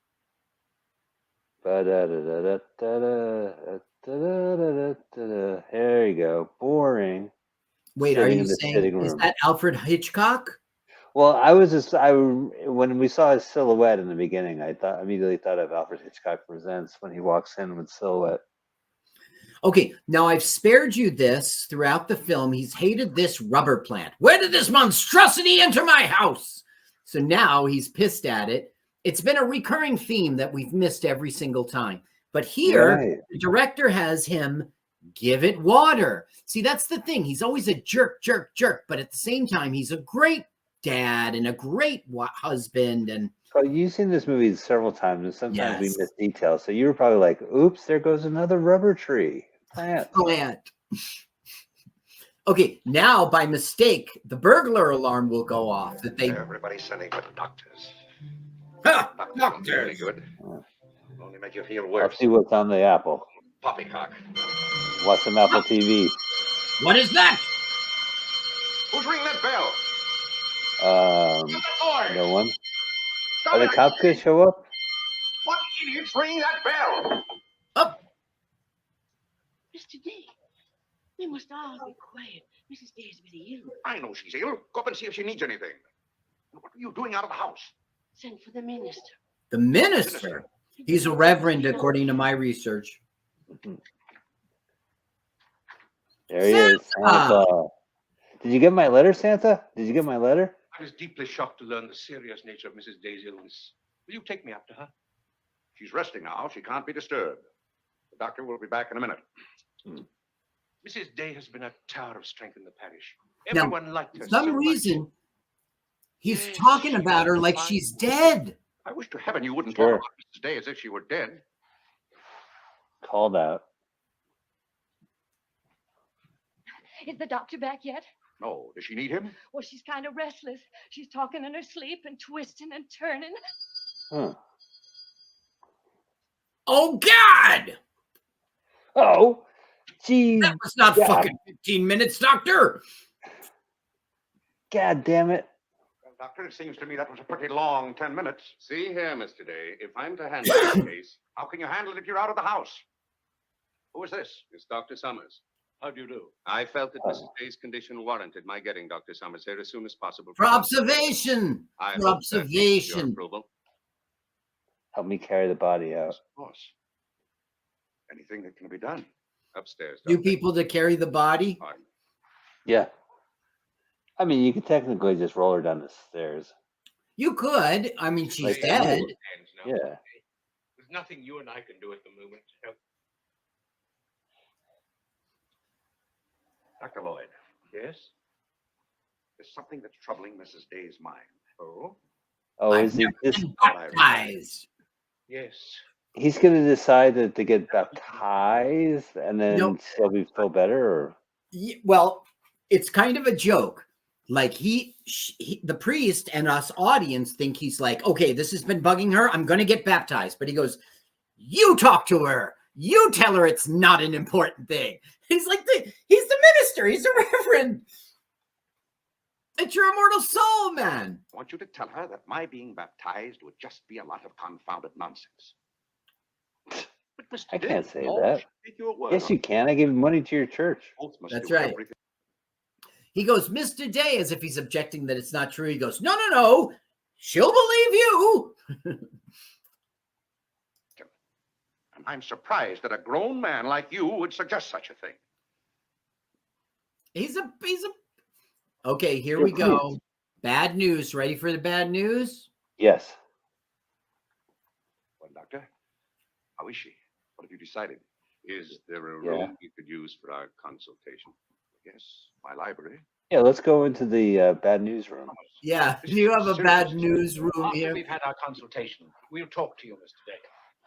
Ba-da-da-da-da-da-da-da-da-da-da. There you go. Boring. Wait, are Sitting you in the saying sitting is room. that Alfred Hitchcock? Well, when we saw his silhouette in the beginning, I immediately thought of Alfred Hitchcock Presents when he walks in with Silhouette. Okay, now I've spared you this throughout the film. He's hated this rubber plant. Where did this monstrosity enter my house? So now he's pissed at it. It's been a recurring theme that we've missed every single time. But here, Right. the director has him give it water. See, that's the thing. He's always a jerk. But at the same time, he's a great dad and a great husband. And So you've seen this movie several times, and sometimes Yes. we miss details. So you were probably like, "Oops, there goes another rubber tree plant." plant. Okay, now by mistake, the burglar alarm will go off. That they Everybody's sending for the doctors. Ha! Doctors are really Doctors. good. Only make you feel I'll worse. see what's on the apple. Poppycock. Watch some Apple TV. What is that? Who's ringing that bell? Boy! No one. Stop Are the it. cops gonna show up? What idiot's ringing that bell? Mr. Day, we must all be quiet. Mrs. Day is very ill. I know she's ill. Go up and see if she needs anything. What are you doing out of the house? Send for the minister. The minister. He's a reverend, according to my research. There he is. Santa. Did you get my letter, Santa? Did you get my letter? I was deeply shocked to learn the serious nature of Mrs. Day's illness. Will you take me up to her? She's resting now. She can't be disturbed. The doctor will be back in a minute. Mrs. Day has been a tower of strength in the parish. Now, Everyone liked her For so some much. reason, he's Yes, talking she about her was like fine. she's dead. I wish to heaven you wouldn't Sure. talk about Mrs. Day as if she were dead. Called out. Is the doctor back yet? No. Does she need him? Well, she's kind of restless. She's talking in her sleep and twisting and turning. Huh. Oh, God! Oh, gee, That was not Yeah. fucking 15 minutes, doctor. God damn it. Well, doctor, it seems to me that was a pretty long 10 minutes. See here, Mr. Day, if I'm to handle this case, How can you handle it if you're out of the house? Who is this? it's Dr. Summers. How do you do? I felt that Mrs. Day's condition warranted my getting Dr. Summers here as soon as possible. For observation. I For hope that gets your observation. approval. Help me carry the body out. Of course. Anything that can be done. Upstairs, Do Doctor. people to carry the body? Pardon. Yeah. I mean, you could technically just roll her down the stairs. You could. I mean, she's Like, dead. Hands now. Yeah. There's nothing you and I can do at the moment to help. Dr. Lloyd, Yes? there's something that's troubling Mrs. Day's mind. Oh? Oh, I've is he never just? been baptized. Yes. He's gonna decide to get baptized, and then Nope. she'll feel better, or Well, it's kind of a joke. Like the priest and us audience think he's like, okay, this has been bugging her. I'm going to get baptized. But he goes, you talk to her. You tell her it's not an important thing. He's like, he's the minister. He's a reverend. It's your immortal soul, man. I want you to tell her that my being baptized would just be a lot of confounded nonsense. But Mr. I Day, can't say No, that. she'll take your word Yes, on you it. can. I gave money to your church. Both must That's do right. everything. He goes, Mr. Day, as if he's objecting that it's not true. He goes, no. She'll believe you. And I'm surprised that a grown man like you would suggest such a thing. He's a okay, here You're we go. Bad news. Ready for the bad news? Yes. Well, doctor, how is she? What have you decided? Is there a Yeah. room you could use for our consultation? Yes, my library. Yeah. Let's go into the bad news room. Yeah, This you is have a serious. bad news room After here. we've had our consultation, we'll talk to you, Mr. Day.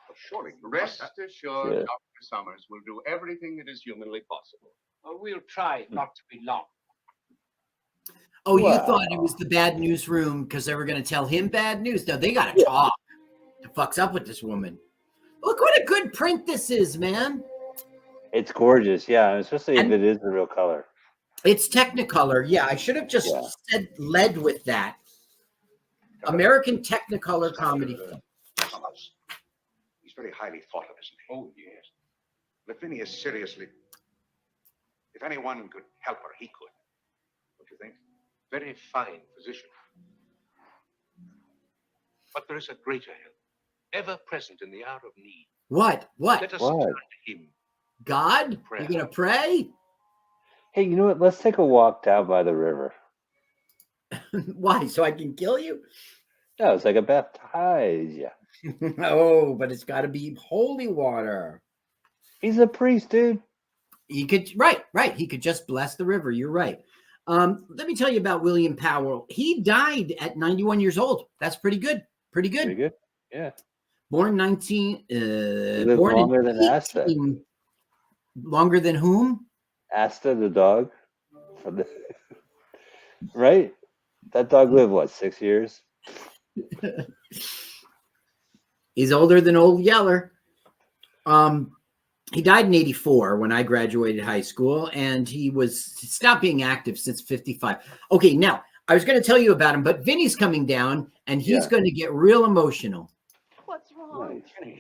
Well, surely. you Rest must- assured, Yeah. Dr. Summers will do everything that is humanly possible. We'll try not to be long. Oh, you Wow. thought it was the bad news room because they were going to tell him bad news. No, they got to talk. The fuck's up with this woman? Look what a good print this is, man. It's gorgeous, yeah, especially if And- it is the real color. It's Technicolor. Yeah, I should have just Yeah. led with that. American Technicolor comedy film. Thomas. He's very highly thought of, isn't he? Oh, yes. Lavinia, seriously. If anyone could help her, he could. Don't you think? Very fine physician. But there is a greater help, ever present in the hour of need. What? What? Let us What? turn to him. God? Prayer. You're gonna pray? Hey, you know what? Let's take a walk down by the river. Why? So I can kill you? No, it's like a baptize you. Oh, but it's got to be holy water. He's a priest, dude. He could, right. He could just bless the river. You're right. Let me tell you about William Powell. He died at 91 years old. That's pretty good. Pretty good. Pretty good. Yeah. Born lived born longer in than Asta. 18 Longer than whom? Asta the dog. Right? That dog lived, what, 6 years? He's older than Old Yeller. He died in 84 when I graduated high school, and he stopped being active since 55. Okay, now I was going to tell you about him, but Vinny's coming down, and he's going to get real emotional. What's wrong? Nice.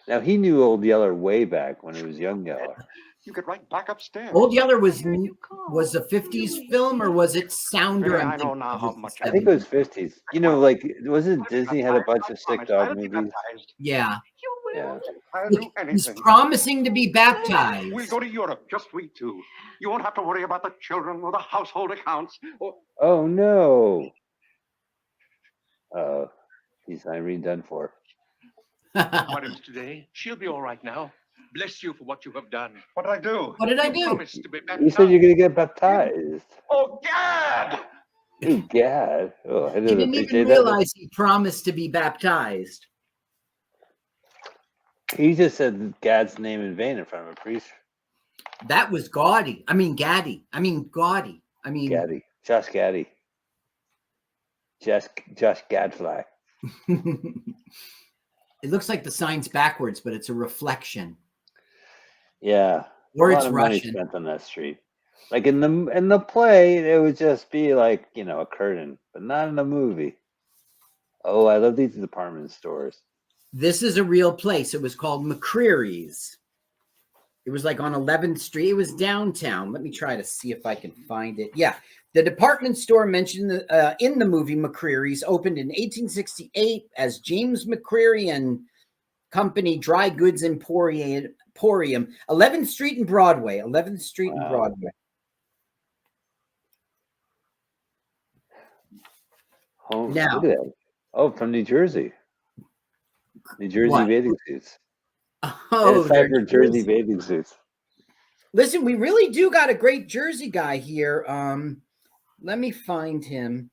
Now, he knew Old Yeller way back when he was young Yeller. You get right back upstairs. Old Yeller was a 50s film, or was it Sounder? I know now how much I think it was 50s. You know, like, wasn't Disney had a bunch of sick dog movies? Yeah. Yeah. I'll Look, do he's anything. promising to be baptized. We'll go to Europe, just we two. You won't have to worry about the children or the household accounts. Or... Oh, no. He's Irene Dunford. What is today? She'll be all right now. Bless you for what you have done. What did I do? What did I You do? promised to be You baptized. said you're going to get baptized. Oh, Gad! Oh, Gad. Oh, I He didn't didn't appreciate even that. realize he promised to be baptized. He just said Gad's name in vain in front of a priest. That was gaudy. I mean, Gaddy. I mean, gaudy. I mean, Gaddy. Josh Gaddy. Josh Gadfly. It looks like the sign's backwards, but it's a reflection. Yeah. Or a it's lot of money Russian. spent on that street. Like in the play, it would just be like, you know, a curtain, but not in the movie. Oh, I love these department stores. This is a real place. It was called McCreary's. It was like on 11th Street. It was downtown. Let me try to see if I can find it. Yeah. The department store mentioned in the movie McCreary's opened in 1868 as James McCreary and Company Dry Goods Emporium, 11th Street and Broadway. 11th Street and Broadway. Oh, Now- look at that. Oh, from New Jersey. New Jersey What? bathing suits. Oh, It's they're time for Jersey Jersey. bathing suits. Listen, we really do got a great Jersey guy here. Let me find him.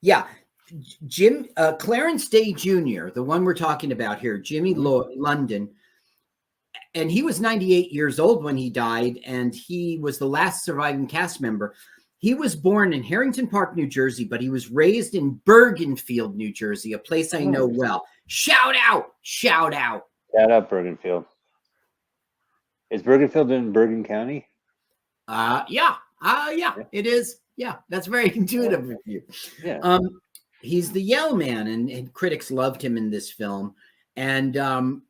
Yeah, Jim Clarence Day Jr., the one we're talking about here, Jimmy London. And he was 98 years old when he died, and he was the last surviving cast member. He was born in Harrington Park, New Jersey, but he was raised in Bergenfield, New Jersey, a place I know well. Shout out, shout out. Shout out Bergenfield. Is Bergenfield in Bergen County? Yeah, it is. Yeah, that's very intuitive of you. Yeah. He's the Yell Man, and critics loved him in this film. And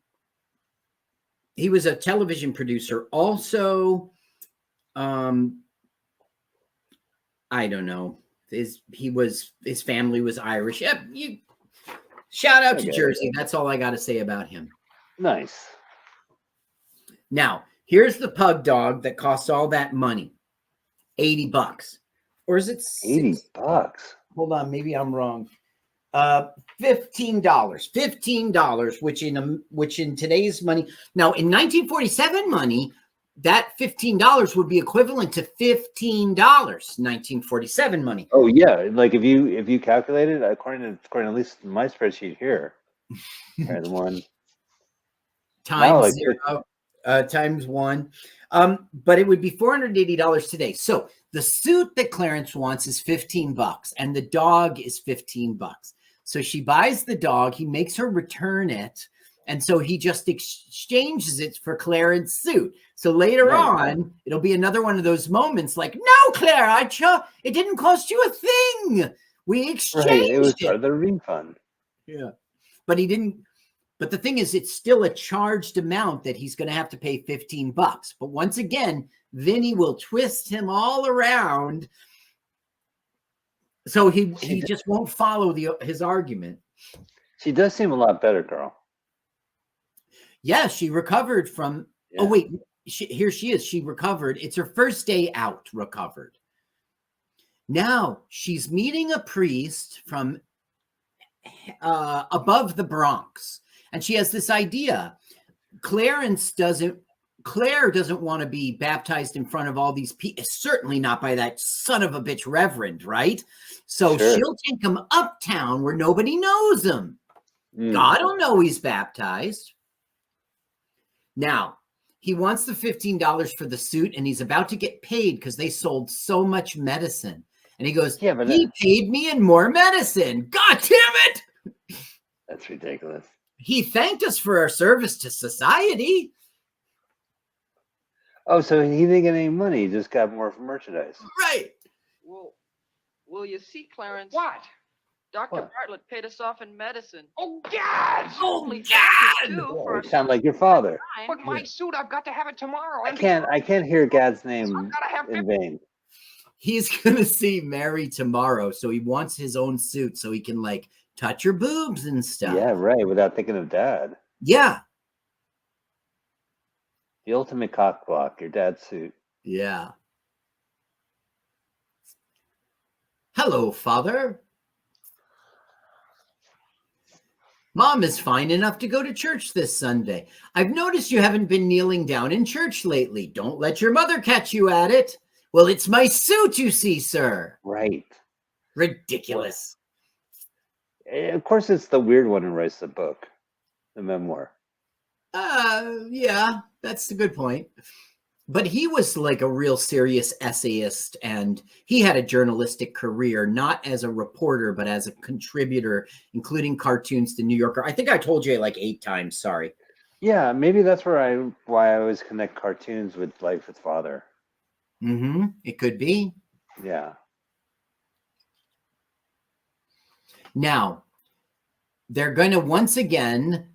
he was a television producer. Also, I don't know. His family was Irish. Yep, shout out to Okay. Jersey. That's all I got to say about him. Nice. Now, here's the pug dog that costs all that money. $80. Or is it $80? Hold on, maybe I'm wrong. $15. $15, which in today's money. Now, in 1947 money, that $15 would be equivalent to $15, 1947 money. Oh yeah, like if you calculate it according to at least my spreadsheet here, right, the one Times like zero, times one. But it would be $480 today. So the suit that Clarence wants is $15, and the dog is $15. So she buys the dog. He makes her return it. And so he just exchanges it for Clarence suit. So later on, it'll be another one of those moments like, no, Claire, it didn't cost you a thing. We exchanged Right. It was part of the refund. Yeah. But he didn't. But the thing is, it's still a charged amount that he's going to have to pay $15. But once again, Vinny will twist him all around. So he just won't follow his argument. She does seem a lot better, Carl. Yeah, she recovered from. Yeah. Oh, wait. Here she is. She recovered. It's her first day out, recovered. Now she's meeting a priest from above the Bronx. And she has this idea. Claire doesn't want to be baptized in front of all these people, certainly not by that son of a bitch reverend, right? So she'll take him uptown where nobody knows him. God will know he's baptized. Now, he wants the $15 for the suit, and he's about to get paid because they sold so much medicine. And he goes, yeah, but he paid me in more medicine. God damn it! That's ridiculous. He thanked us for our service to society. Oh, so he didn't get any money. He just got more merchandise. Right. Well, you see, Clarence. What? Dr. Bartlett paid us off in medicine. Oh, God! Holy God! You sound like your father. But my suit, I've got to have it tomorrow. I can't hear Gad's name in vain. He's going to see Mary tomorrow, so he wants his own suit so he can, like, touch her boobs and stuff. Yeah, right, without thinking of Dad. Yeah. The ultimate cock block, your dad's suit. Yeah. Hello, Father. Mom is fine enough to go to church this Sunday. I've noticed you haven't been kneeling down in church lately. Don't let your mother catch you at it. Well, it's my suit, you see, sir. Right. Ridiculous. Of course, it's the weird one who writes the book, the memoir. Yeah, that's a good point. But he was like a real serious essayist, and he had a journalistic career, not as a reporter, but as a contributor, including cartoons to New Yorker. I think I told you like 8 times. Sorry. Yeah, maybe that's why I always connect cartoons with Life with Father. Mm-hmm. It could be. Yeah. Now, they're going to once again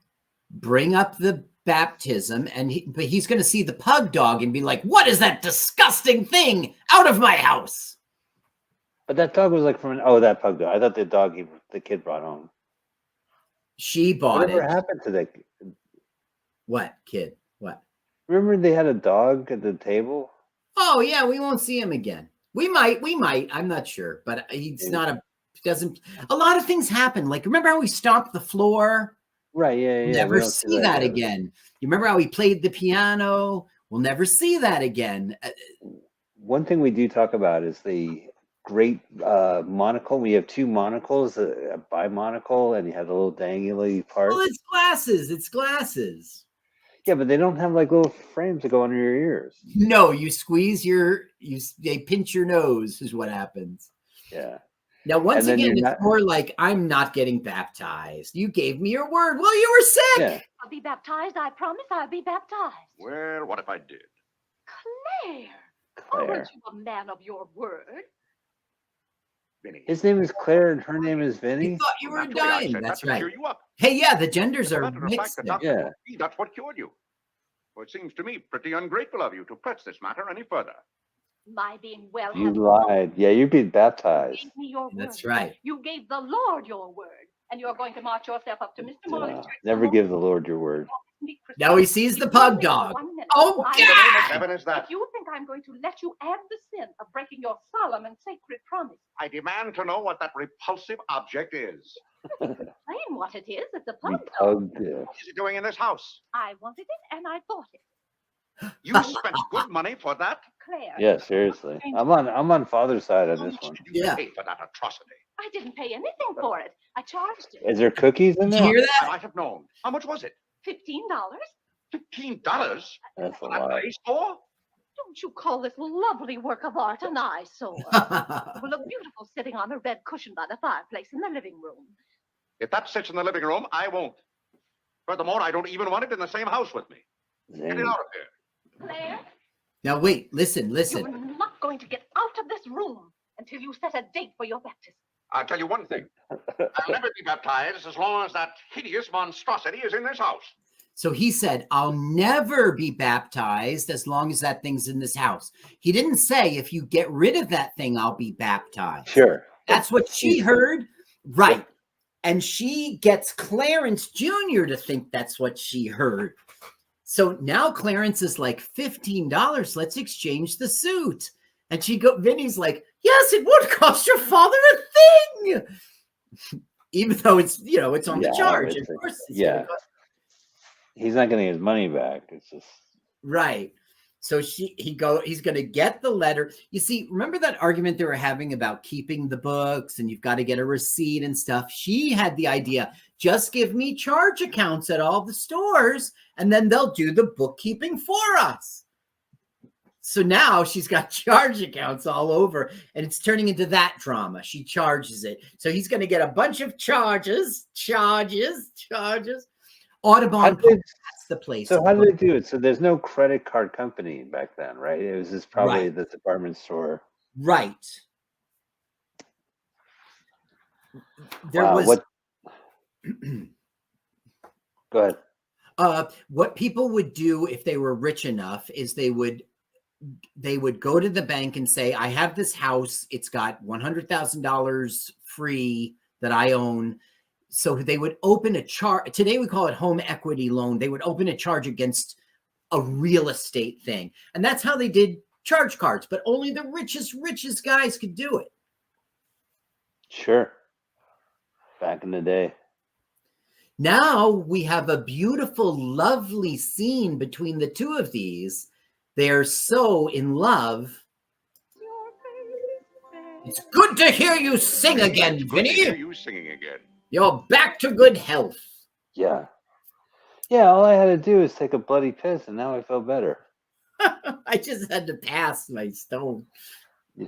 bring up the baptism, but he's going to see the pug dog and be like, what is that disgusting thing? Out of my house. But that dog was like that pug dog. I thought the dog the kid brought home. She bought it. Whatever happened to that? What kid? What? Remember they had a dog at the table? Oh yeah, we won't see him again. We might. I'm not sure, but he's not a lot of things happen. Like, remember how he stomped the floor? Right, yeah. Never see that again. You remember how he played the piano? We'll never see that again. One thing we do talk about is the great monocle. We have 2 monocles, a bimonocle, and you have the little dangly part. Well, it's glasses. Yeah, but they don't have like little frames to go under your ears. No, you squeeze they pinch your nose is what happens. Yeah. Now, once again, it's more like, I'm not getting baptized. You gave me your word. Well, you were sick. Yeah. I'll be baptized. I promise I'll be baptized. Well, what if I did? Claire. Oh, weren't you a man of your word? Vinny. His name is Claire and her name is Vinny. You thought you were dying. That's right. You up. Hey, yeah, the genders are mixed. Yeah. That's what cured you. Well, it seems to me pretty ungrateful of you to press this matter any further. My being well. You lied. Yeah, you've been baptized. You gave me your word. That's right. You gave the Lord your word. And you're going to march yourself up to Mr. Morley's church. Never give the Lord your word. Now he sees the pug dog. Oh, God! Heaven is that. If you think I'm going to let you add the sin of breaking your solemn and sacred promise, I demand to know what that repulsive object is. explain what it is. It's a pug dog. Pug. What is it doing in this house? I wanted it and I bought it. You spent good money for that? Claire. Yeah, seriously. I'm on Father's side on this one. Yeah. Pay for that atrocity. I didn't pay anything for it. I charged it. Is there cookies in Did there? you hear I that? might have known. How much was it? $15? $15? That's a That lot. place for? Don't you call this lovely work of art an eyesore? It will look beautiful sitting on a red cushion by the fireplace in the living room. If that sits in the living room, I won't. Furthermore, I don't even want it in the same house with me. Get it Zing. out of here. Claire, Now wait, listen. you're not going to get out of this room until you set a date for your baptism. I'll tell you one thing. I'll never be baptized as long as that hideous monstrosity is in this house. So he said, I'll never be baptized as long as that thing's in this house. He didn't say, if you get rid of that thing, I'll be baptized. Sure. That's what she heard. Right. And she gets Clarence Jr. to think that's what she heard. So now Clarence is like, $15. Let's exchange the suit. And Vinny's like, yes, it would cost your father a thing. Even though it's, it's on the charge. Of course it's gonna cost. He's not getting his money back. It's just right. So he's going to get the letter. You see, remember that argument they were having about keeping the books and you've got to get a receipt and stuff? She had the idea, just give me charge accounts at all the stores and then they'll do the bookkeeping for us. So now she's got charge accounts all over and it's turning into that drama. She charges it. So he's going to get a bunch of charges. Audubon, that's the place. So how did they do it? So there's no credit card company back then, right? It was just probably the department store. Right. There was what? Go ahead. What people would do if they were rich enough is they would go to the bank and say, I have this house. It's got $100,000 free that I own. So they would open a charge. Today we call it home equity loan. They would open a charge against a real estate thing. And that's how they did charge cards. But only the richest guys could do it. Sure. Back in the day. Now we have a beautiful, lovely scene between the two of these. They're so in love. It's good to hear you sing again, Vinny. Hear you singing again. You're back to good health. Yeah. Yeah, all I had to do was take a bloody piss and now I feel better. I just had to pass my stone. Yeah.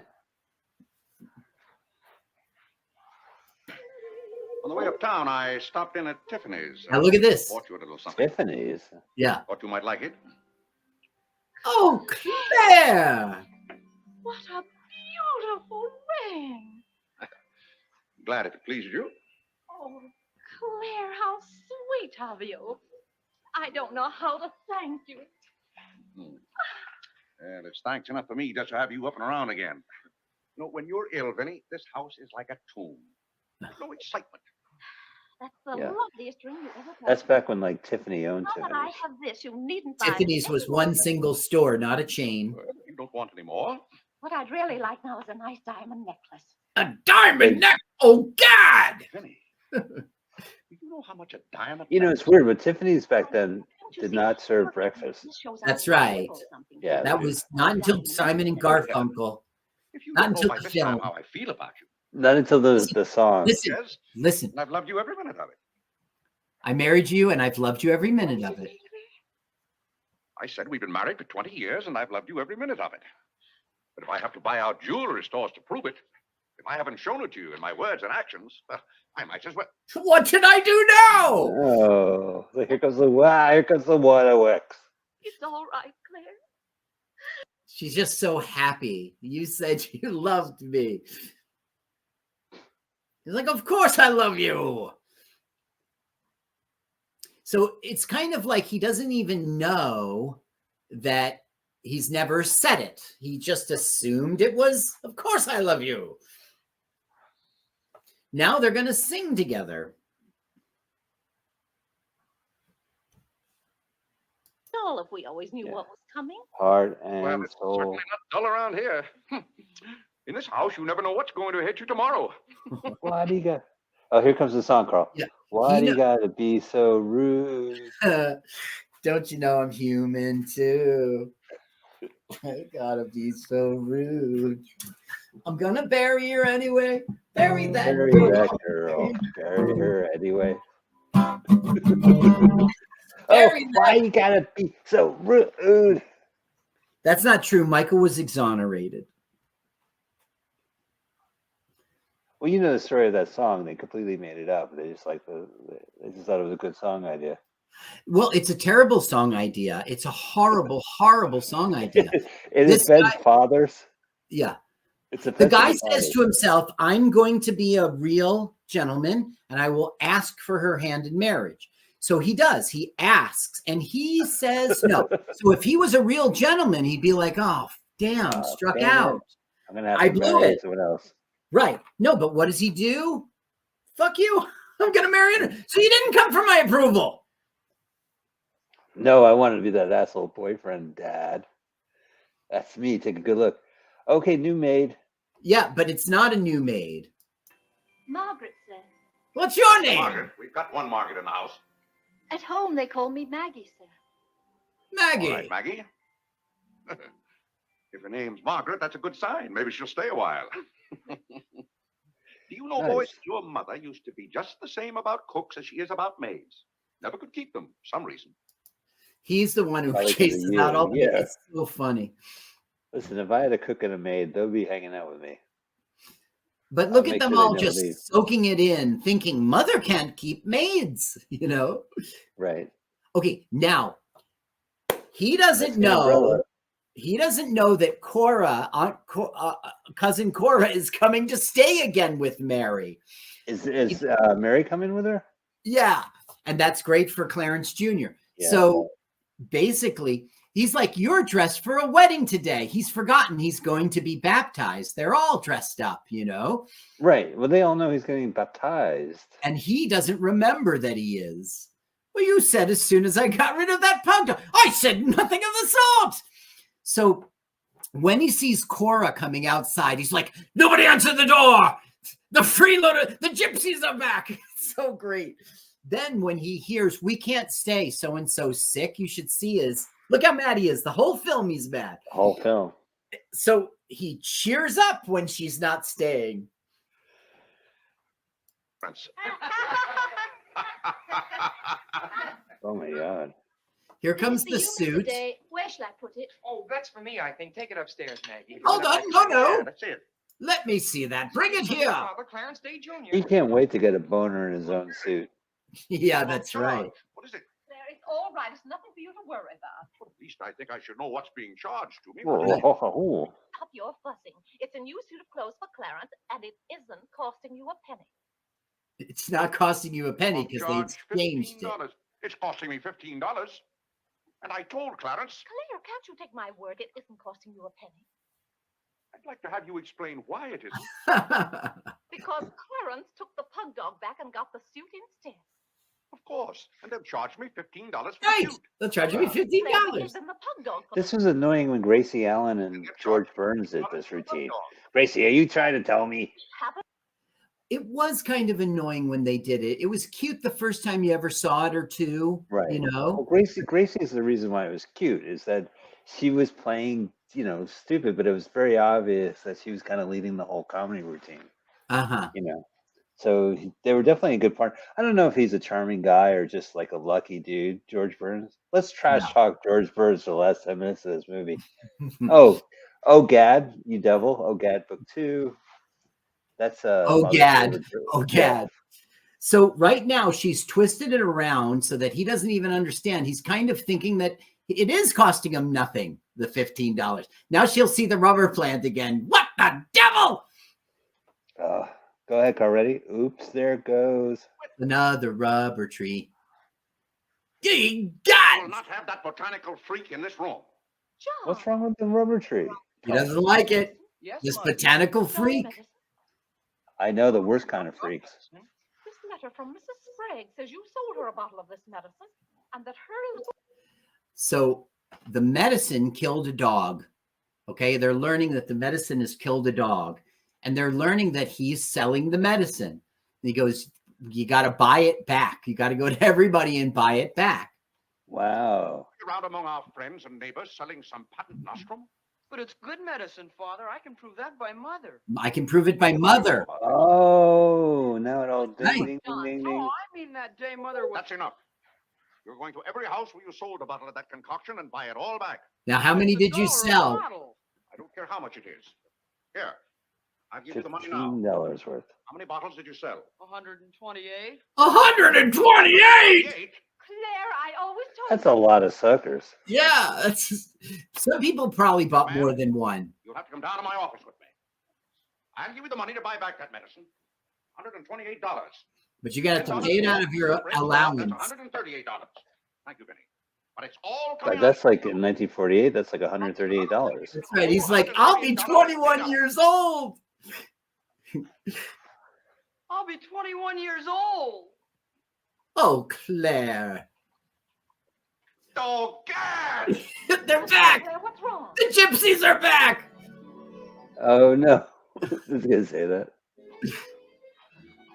On the way uptown, I stopped in at Tiffany's. Now look at this. Bought you a little something. Tiffany's? Yeah. Thought you might like it. Oh, Claire! What a beautiful ring. Glad if it pleased you. Oh, Claire, how sweet of you. I don't know how to thank you. And it's thanks enough for me just to have you up and around again. You know, when you're ill, Vinny, this house is like a tomb. There's no excitement. That's the Yeah. loveliest ring you ever got. That's back when like Tiffany owned Now that I Tiffany's. have this, you needn't buy Tiffany's was one single store, not a chain. Well, you don't want any more. What I'd really like now is a nice diamond necklace. A diamond neck? Oh, God! Vinny, do you know how much a diamond? You know, it's weird, but Tiffany's back then did not serve breakfast. That's right. Yeah. That was not until Simon and Garfunkel. If you Not don't know until by the this time film. how I feel about you. Not until the song. Listen, Yes, listen. and I've loved you every minute of it. I married you and I've loved you every minute of it. I said we've been married for 20 years and I've loved you every minute of it. But if I have to buy out jewelry stores to prove it, if I haven't shown it to you in my words and actions, well, I might as well. What should I do now? Oh, here comes the waterworks. It's all right, Claire. She's just so happy. You said you loved me. He's like, of course I love you. So it's kind of like he doesn't even know that he's never said it. He just assumed it was, of course I love you. Now they're going to sing together. Dull if we always knew what was coming. Heart Well, and it's soul. certainly not dull around here. In this house, you never know what's going to hit you tomorrow. Why do you got? Oh, here comes the song, Carl. Yeah. Why do you know- gotta be so rude? Don't you know I'm human too? I gotta be so rude. I'm gonna bury her anyway. Bury that. Bury that girl. Bury her anyway. Oh, Bury why you gotta be so rude? That's not true. Michael was exonerated. Well, you know the story of that song. They completely made it up. They just they just thought it was a good song idea. Well, it's a terrible song idea. It's a horrible, horrible song idea. It This offends fathers. Yeah. It's The offensive guy to says fathers. to himself, I'm going to be a real gentleman and I will ask for her hand in marriage. So he does. He asks and he says no. So if he was a real gentleman, he'd be like, oh, damn, struck damn it. out. I'm gonna have I to blew marry it. someone else. Right. No, but what does he do? Fuck you. I'm going to marry her. So you didn't come for my approval. No, I wanted to be that asshole boyfriend, Dad. That's me. Take a good look. Okay, new maid. Yeah, but it's not a new maid. Margaret, sir. What's your name? Margaret. We've got one Margaret in the house. At home, they call me Maggie, sir. Maggie. All right, Maggie. If her name's Margaret, that's a good sign. Maybe she'll stay a while. Do you know, boys, Nice. your mother used to be just the same about cooks as she is about maids. Never could keep them for some reason. He's the one who Probably 'cause of chases you, out all the. yeah. It's so funny. Listen, if I had a cook and a maid, they'll be hanging out with me. But look I'll at make them sure they all never just leave. soaking it in, thinking mother can't keep maids, you know? Right. Okay, now he That's doesn't the umbrella. know. He doesn't know that Cora, cousin Cora, is coming to stay again with Mary. Is Mary coming with her? Yeah, and that's great for Clarence Jr. Yeah. So basically, he's like, you're dressed for a wedding today. He's forgotten he's going to be baptized. They're all dressed up, you know? Right. Well, they all know he's getting baptized. And he doesn't remember that he is. Well, you said as soon as I got rid of that pug dog. I said nothing of the sort. So when he sees Cora coming outside, he's like, nobody answer the door. The freeloader, the gypsies are back. It's so great. Then when he hears, we can't stay, so-and-so's sick, you should see his, look how mad he is. The whole film he's mad. The whole film. So he cheers up when she's not staying. Oh my God. Here comes Mr. the You, Mr. suit. Day, where shall I put it? Oh, that's for me, I think. Take it upstairs, Maggie. Hold on, no. That's it. Let me see that. Bring it From here. Father Clarence Day Jr. He can't wait to get a boner in his own suit. Yeah, that's right. What is it? There, it's all right. It's nothing for you to worry about. Well, at least I think I should know what's being charged to me. Oh, Stop your fussing. It's a new suit of clothes for Clarence, and it isn't costing you a penny. It's not costing you a penny I'm because they charged exchanged it. $15. It's costing me $15. And I told Clarence, Claire, can't you take my word? It isn't costing you a penny. I'd like to have you explain why it isn't. Because Clarence took the pug dog back and got the suit instead. Of course. And they've charged me $15 for Right. the suit. They'll charge me $15. Claire gave them the pug dog for this the was annoying when Gracie Allen and George Burns did this routine. Gracie, are you trying to tell me? habit. It was kind of annoying when they did it. It was cute the first time you ever saw it or two. Right. You Well, know? Gracie is the reason why it was cute, is that she was playing, stupid, but it was very obvious that she was kind of leading the whole comedy routine, Uh-huh. So they were definitely a good part. I don't know if he's a charming guy or just like a lucky dude, George Burns. Let's trash talk George Burns for the last 10 minutes of this movie. Oh, Gad, you devil. Oh, Gad, book 2. That's Oh, Mother's Gad. favorite joke. Oh, Gad. So right now she's twisted it around so that he doesn't even understand. He's kind of thinking that it is costing him nothing, the $15. Now she'll see the rubber plant again. What the devil? Go ahead, Carl. Ready? Oops, there it goes. Another rubber tree. I God! will not have that botanical freak in this room. John. What's wrong with the rubber tree? He doesn't like it. Yes, This Mother. botanical No freak. medicine. I know the worst kind of freaks. This letter from Mrs. Sprague says you sold her a bottle of this medicine, and that her little So the medicine killed a dog. Okay, they're learning that the medicine has killed a dog, and they're learning that he's selling the medicine. And he goes, you got to buy it back. You got to go to everybody and buy it back. Wow. Around among our friends and neighbors selling some patent nostrum. But it's good medicine, Father. I can prove that by Mother. I can prove it by Mother. Oh, now it all ding, Right. ding, ding, ding, ding. Oh, I mean that day Mother was... That's enough. You're going to every house where you sold a bottle of that concoction and buy it all back. Now, how many did you $1 a sell? bottle. I don't care how much it is. Here, I'll give you the money now. $15 worth. How many bottles did you sell? 128. 128. Claire, I always told That's a lot of suckers. Yeah, that's some people probably bought more than one. You'll have to come down to my office with me. I'll give you the money to buy back that medicine. $128. But you got to pay it out of your allowance. $138. Thank you, Benny. But it's all But coming that's out. like in 1948. That's like $138. That's right. He's like, I'll be 21 years old. I'll be 21 years old. Oh, Claire. Oh, God! They're back. Claire, what's wrong? The gypsies are back. Oh no! I was gonna say that.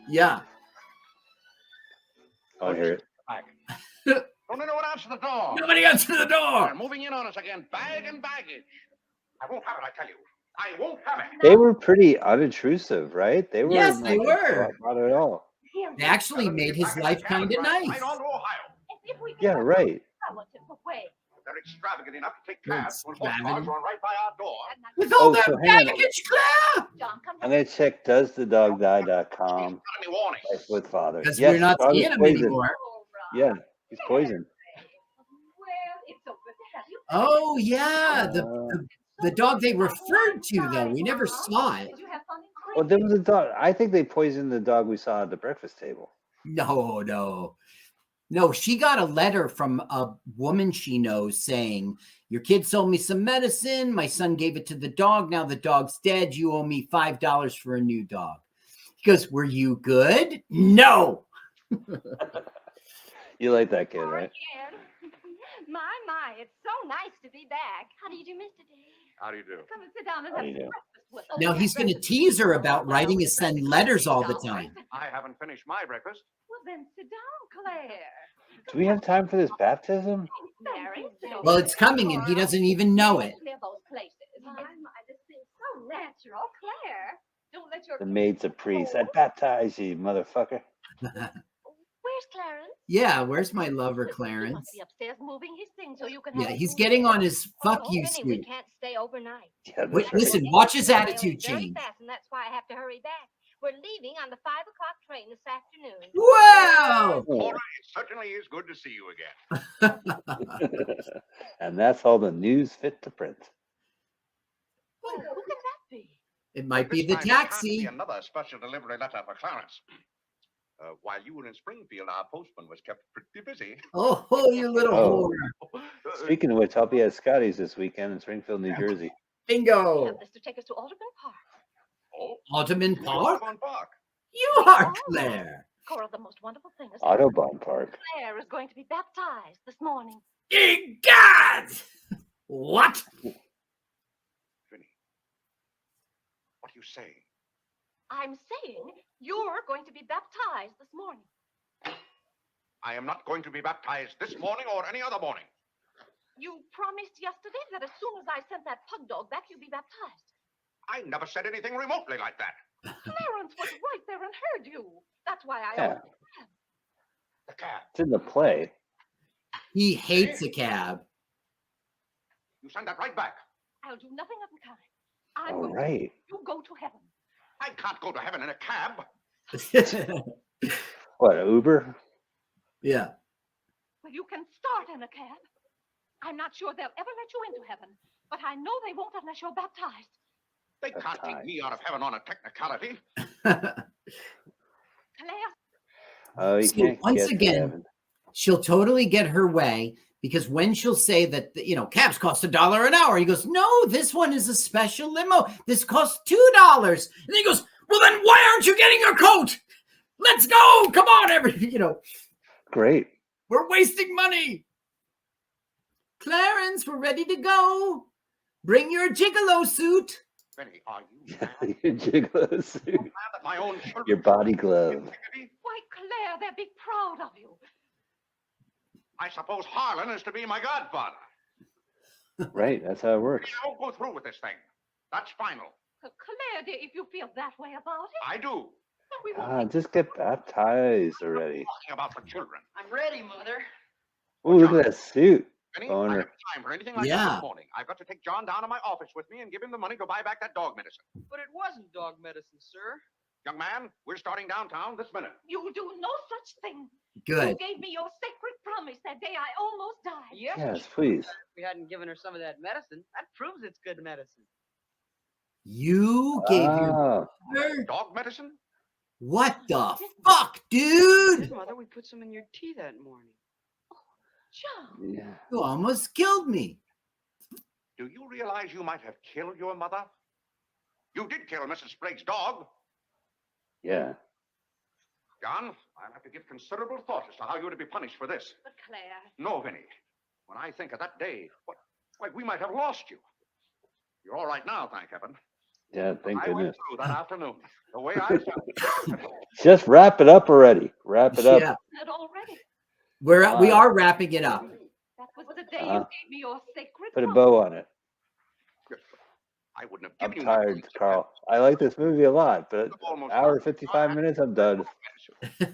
Yeah. I'll hear it. Don't anyone answer the door. Nobody answer the door. They're moving in on us again. Bag and baggage. I won't have it, I tell you. I won't have it. They were pretty unintrusive, right? They were. Yes, they were. Not at all. They actually made his life kind of nice. Right on to Ohio. If we can Yeah, right. relative away. They're extravagant enough to take They're cabs when horse extravagant. cars run right by our door. With all Oh, that so hang on. baggage, Claire. John, come I'm gonna check doesthedogdie.com. Got any warning? Life with father. Because Yes, we're not dog is seeing him poisoned. anymore. Yeah, he's poisoned. Well, it's so good to have you. Oh yeah, Uh, the dog they referred to though. We never saw it. Did you have fun in Well, there was a dog. I think they poisoned the dog we saw at the breakfast table. No, she got a letter from a woman she knows saying, your kid sold me some medicine. My son gave it to the dog. Now the dog's dead. You owe me $5 for a new dog. He goes, were you good? No. You like that kid, right? My, it's so nice to be back. How do you do, Mr. Day? How do you do? Come and sit down and How have do you some do? breakfast with us. Now he's going to tease her about writing and send letters all the time. I haven't finished my breakfast. Well, then sit down, Claire. Do we have time for this baptism? Mary, sit over Well, it's coming and he doesn't even know it. Clear those places. This seems so natural. Claire. Don't let your The maid's a priest. I baptize you, motherfucker. Where's Clarence? Yeah, where's my lover, He Clarence? must be upstairs moving his things so you can. Yeah, have he's a- getting on his fuck you Benny, we suit. can't stay overnight. Yeah, that's Wait, right. listen, watch his We're attitude very change. fast, and that's why I have to hurry back. We're leaving on the 5 o'clock train this afternoon. Wow! Oh, Cora, it certainly is good to see you again. and that's all the news fit to print. Oh, who can that be? It might be This the time it can't taxi. be another special delivery letter for Clarence. While you were in Springfield, our postman was kept pretty busy. Oh, you little Oh. whore. Speaking of which, I'll be at Scotty's this weekend in Springfield, New Jersey. We Bingo. have this to take us to Alderman Park. Oh, Alderman Park? Audubon Park. You are Claire. Cora, the most wonderful thing is Audubon Park. Claire is going to be baptized this morning. Egad! What? Vinny, what are you saying? I'm saying you're going to be baptized this morning. I am not going to be baptized this morning or any other morning. You promised yesterday that as soon as I sent that pug dog back, you'd be baptized. I never said anything remotely like that. Clarence was right there and heard you. That's why I Yeah. ordered the cab. The cab. It's in the play. He hates a cab. You send that right back. I'll do nothing of the kind. I'm All going right. You go to heaven. I can't go to heaven in a cab. What, Uber? Yeah. Well, you can start in a cab. I'm not sure they'll ever let you into heaven, but I know they won't unless you're baptized. They can't take me out of heaven on a technicality. Claire, Oh, you So can't once get to again, heaven. she'll totally get her way because when she'll say that, cabs cost $1 an hour, he goes, no, this one is a special limo. This costs $2. And he goes, well, then why aren't you getting your coat? Let's go. Come on, Great. we're wasting money. Clarence, we're ready to go. Bring your gigolo suit. Benny, are you mad? Your gigolo suit. Mad that my own children... Your body glove. Integrity? why, Claire, they'll be proud of you. I suppose Harlan is to be my godfather. Right, that's how it works. I won't go through with this thing. That's final. Claire, dear, if you feel that way about it, I do. then we won't. Just get baptized already. Talking about the children. I'm ready, Mother. Oh, look at that suit. Vinny, I Boner. haven't time for anything like that Yeah. this morning. I've got to take John down to my office with me and give him the money to buy back that dog medicine. But it wasn't dog medicine, sir. Young man, we're starting downtown this minute. You do no such thing. Good. You gave me your sacred promise that day I almost died. Yes, please. If we hadn't given her some of that medicine, that proves it's good medicine. You gave your Oh, mother? Dog medicine? What the fuck, dude? Mother, we put some in your tea that morning. John, yeah. You almost killed me. Do you realize you might have killed your mother? You did kill Mrs. Sprague's dog. Yeah. John, I'll have to give considerable thought as to how you're to be punished for this. but Claire, No, Vinny. When I think of that day, why, we might have lost you. You're all right now, thank heaven. Yeah, thank I went goodness. through that afternoon. The way I felt. Just wrap it up already. Wrap it up. Yeah, not already. we are wrapping it up. That was the day you Uh-huh. gave me your sacred Put a promise. bow on it. I wouldn't have I'm given you tired, that. Carl. I like this movie a lot, but Almost hour 55 minutes, I'm done.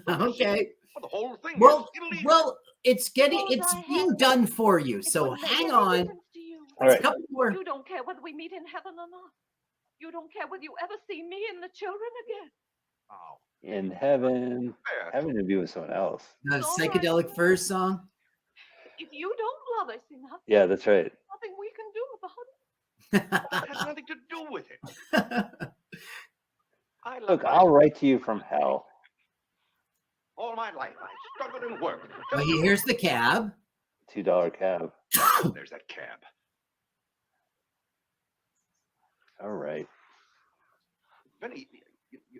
Okay. Well, the whole thing Well, is illegal. well, it's getting, Suppose it's I being had- done for you. It So wouldn't make hang any on. difference to you. All It's right. a couple more. You don't care whether we meet in heaven or not. You don't care whether you ever see me and the children again. Oh, In heaven. fair. Heaven to be with someone else. The It's all right. psychedelic furs song. If you don't love us enough, Yeah, that's right. nothing we can do about it. That has nothing to do with it. I love Look, my- I'll write to you from hell. all my life. I struggled and worked. Well, here's the cab. $2 cab. There's that cab. All right. Vinny,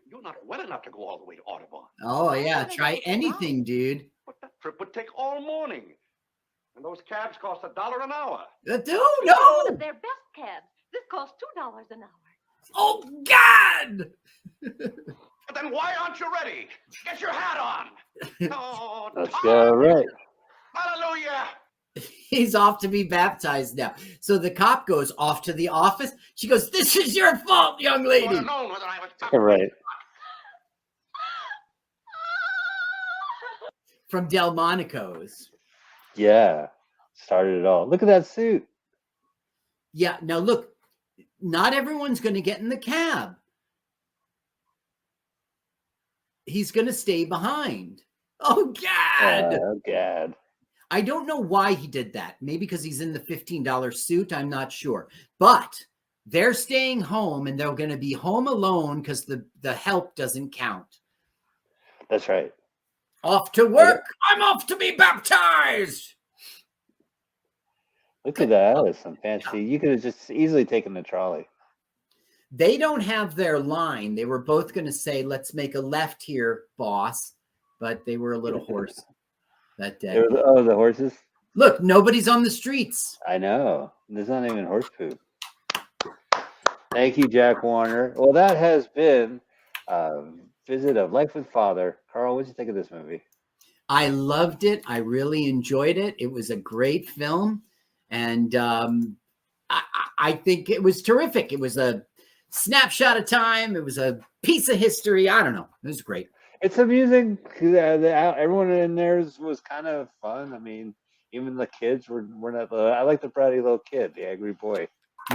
you're not well enough to go all the way to Audubon. Oh yeah, try anything, dude. But that trip would take all morning. And those cabs cost $1 an hour. Dude, One no! of their best cabs. This costs $2 an hour. Oh God! But then why aren't you ready? Get your hat on. No, Let's Tom. go. Right. Hallelujah. He's off to be baptized now. So the cop goes off to the office. She goes, "This is your fault, young You would lady." have known whether I was All right. From Delmonico's. Yeah. Started it all. Look at that suit. Yeah. Now look, not everyone's going to get in the cab. He's going to stay behind. Oh God! Oh, God. I don't know why he did that. Maybe because he's in the $15 suit. I'm not sure. But they're staying home and they're going to be home alone because the help doesn't count. That's right. Off to work. I'm off to be baptized. Look at that. That was some fancy. You could have just easily taken the trolley. They don't have their line. They were both going to say, "Let's make a left here, boss." But they were a little hoarse that day. Oh, the horses? Look, nobody's on the streets. I know. There's not even horse poop. Thank you, Jack Warner. Well, that has been a visit of Life with Father. Carl, what did you think of this movie? I loved it. I really enjoyed it. It was a great film. And I think it was terrific. It was a snapshot of time. It was a piece of history. I don't know. It was great. It's amusing. Everyone in there was kind of fun. I mean, even the kids were not. I like the bratty little kid, the angry boy.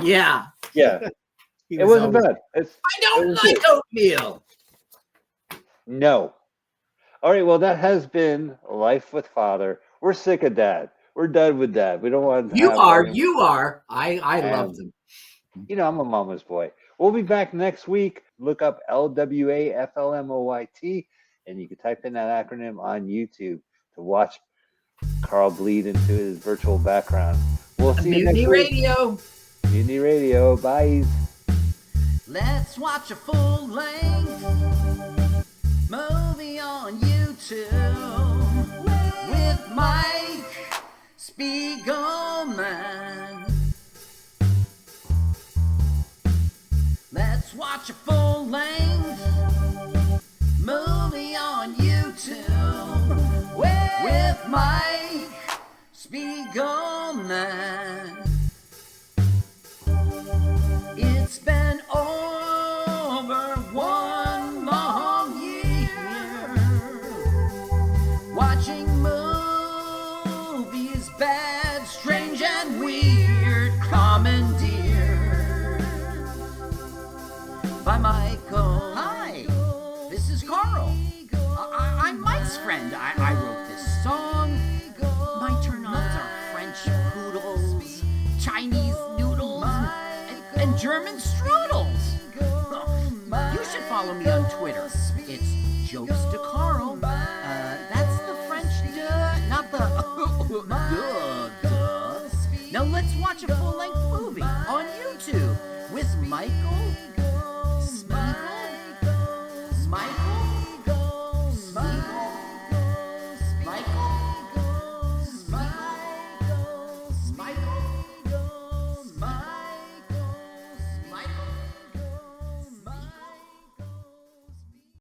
Yeah. Yeah, He it was wasn't always- bad. I don't it was like good. oatmeal. No. All right. Well, that has been Life with Father. We're sick of Dad. We're done with Dad. We don't want. to You have are. any- You are. I And- loved him. You know, I'm a mama's boy. We'll be back next week. Look up LWAFLMOYT, and you can type in that acronym on YouTube to watch Carl bleed into his virtual background. We'll see you next Mutiny week. Radio. Mutiny Radio. Bye. Let's watch a full length movie on YouTube with Mike Spiegelman. Let's watch a full length movie on YouTube with Mike Spiegelman. It's been over 1 long year watching movies, bad, strange. Hi, Michael. Hi, this is Carl. I'm Mike's friend. I wrote this song. My turn-ons are French poodles, Chinese noodles, and German strudels. You should follow me on Twitter. It's Jokes to Carl. That's the French duh, not the duh. Now let's watch a